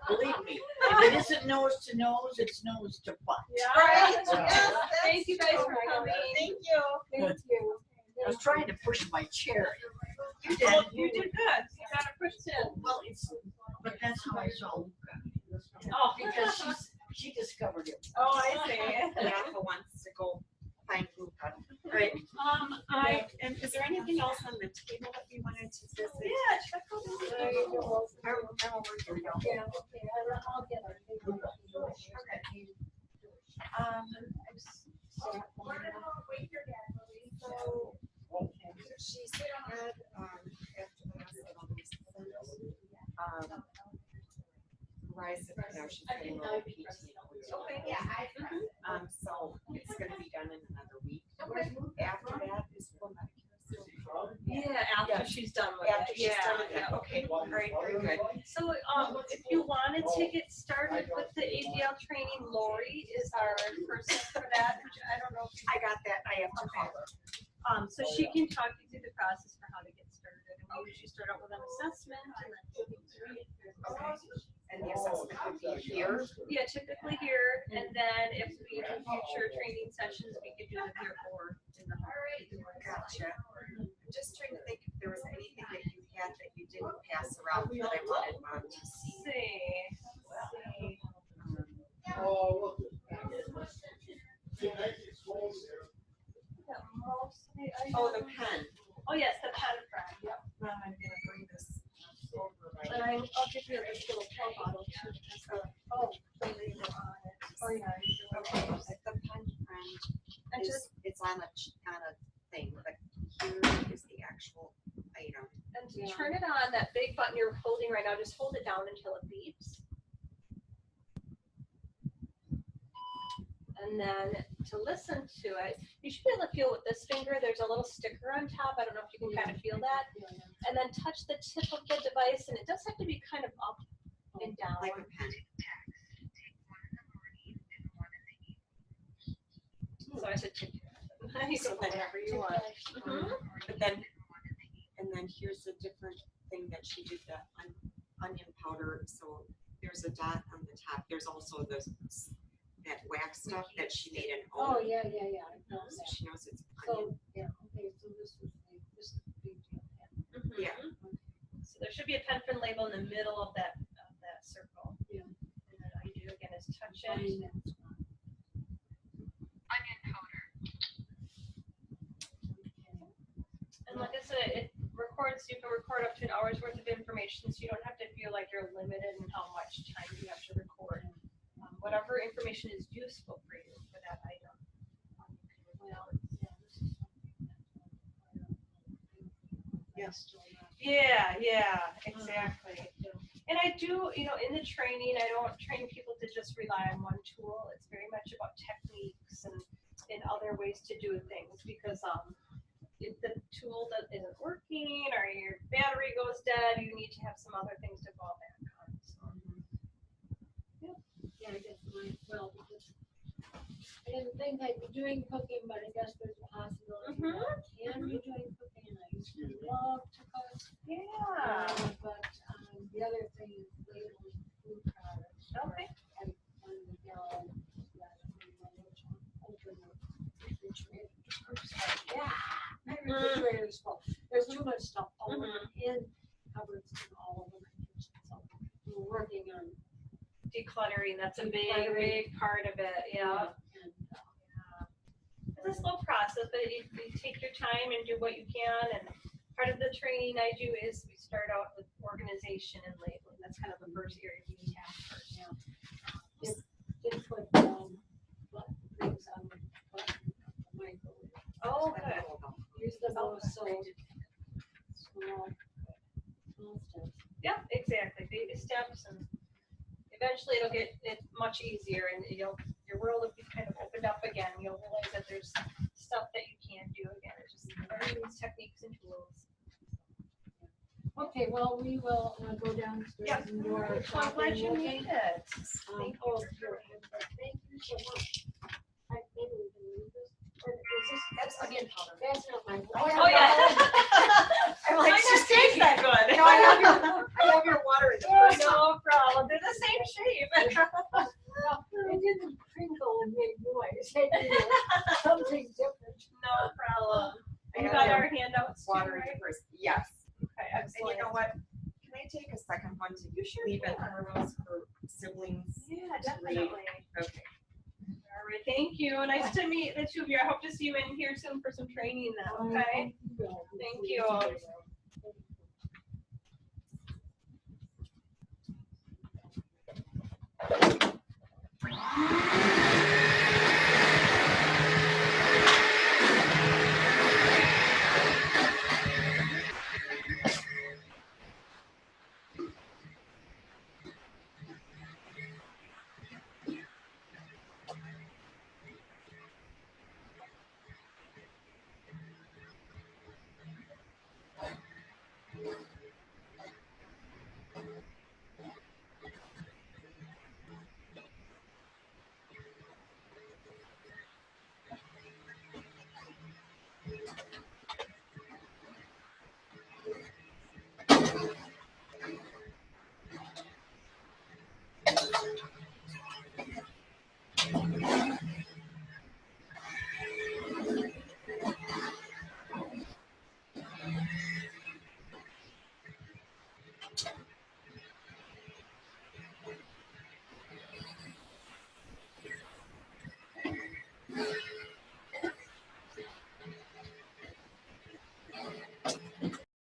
believe me, if it isn't nose to nose, it's nose to butt. Yeah. Right. Yes. Thank you guys for coming. Thank you. Thank you. I was trying to push my chair. You did. You did good. You got it pushed in. Well, but that's how I saw Luca. Oh, Because she discovered it. Oh, I see. Bianca wants to go find Luca. Right. And is there anything else on the table that we wanted to visit? Yeah, check out the. Yeah, okay, I'll get her. Okay. So she's had, after the hospital, Verizon, now she's getting a little PTO. Okay. Yeah. So it's gonna be done in another week. After that is full Medicare. Yeah, after she's done with After it. she's Yeah. done with that, okay, all right, very good. So, if you wanted to get started with the ADL training, Lori is our person for that, which I don't know if you. I got that, I have to call her. So she can talk you through the process for how to get started. And we usually start out with an assessment and then. And the assessment would be here. Yeah, typically here, and then if we do future training sessions, we could do it here or in the. Gotcha. I'm just trying to think if there was anything that you had that you didn't pass around that I wanted mom to see. See. Oh, the pen. Oh, yes, the pen friend, yep. Mom, I'm gonna bring this over right And I'll give you this little pill bottle too. Oh, the label on it. Oh, yeah. Okay, the pen friend. on a thing, but here is the actual item. And to turn it on, that big button you're holding right now, just hold it down until it beeps. And then to listen to it, you should be able to feel with this finger, there's a little sticker on top. I don't know if you can kind of feel that. And then touch the tip of the device, and it does have to be kind of up and down. Like a pen. So I said tip. You can put whatever you want. But then, and then here's a different thing that she did, the onion powder. So there's a dot on the top. There's also that wax stuff that she made an own. Oh, yeah. I know So that. she knows it's So, onion. yeah, okay, so this is the big deal. Yeah. So there should be a pen fin label in the middle of that circle. Yeah. And then all you do again is touch it. Fine, that's fine. And like I said, it records, you can record up to an hour's worth of information, so you don't have to feel like you're limited in how much time you have to record. Whatever information is useful for you for that item. Yes. Yeah, exactly. And I do, in the training, I don't train people to just rely on one tool. It's very much about techniques and other ways to do things, because if the tool that isn't working or your battery goes dead, you need to have some other things to fall back on. So. Yeah, I guess well, because I didn't think I'd be doing cooking, but I guess there's a possibility that I can be doing cooking, and I used to love to cook. Yeah. But the other thing is labeling food products. Okay. And on the yellow, open the refrigerator. Yeah, my refrigerator is full. There's too much stuff all in cupboards and all over my kitchen, so we're working on Decluttering, that's a big part of it, yeah. It's a slow process, but you take your time and do what you can, and part of the training I do is we start out with organization and labeling. That's kind of the first area we have first. Did put things on the microwave. Oh, good. Use the most small steps. Yeah, exactly, baby steps, and eventually it'll get much easier, and your world will be kind of opened up again. You'll realize that there's stuff that you can do again. It's just learning these techniques and tools. Okay, well, we will go downstairs and do our I'm shopping. glad you made it. Thank you. Thank you so much. Maybe we can leave this. Or is this? That's onion powder. That's not my. Oh, yeah. I'm like, Mine just tastes that good. No, I have your water in the first. No problem. They're the same shape. It didn't crinkle and make noise. It did something different. No problem. I You have got your our handouts too, water in right? the first. Yes. Okay, And excellent. you know what? Can I take a second one to leave it for those for siblings? Yeah, to read? definitely. Okay. All right, thank you. Nice to meet the two of you. I hope to see you in here soon for some training now, okay? Thank you.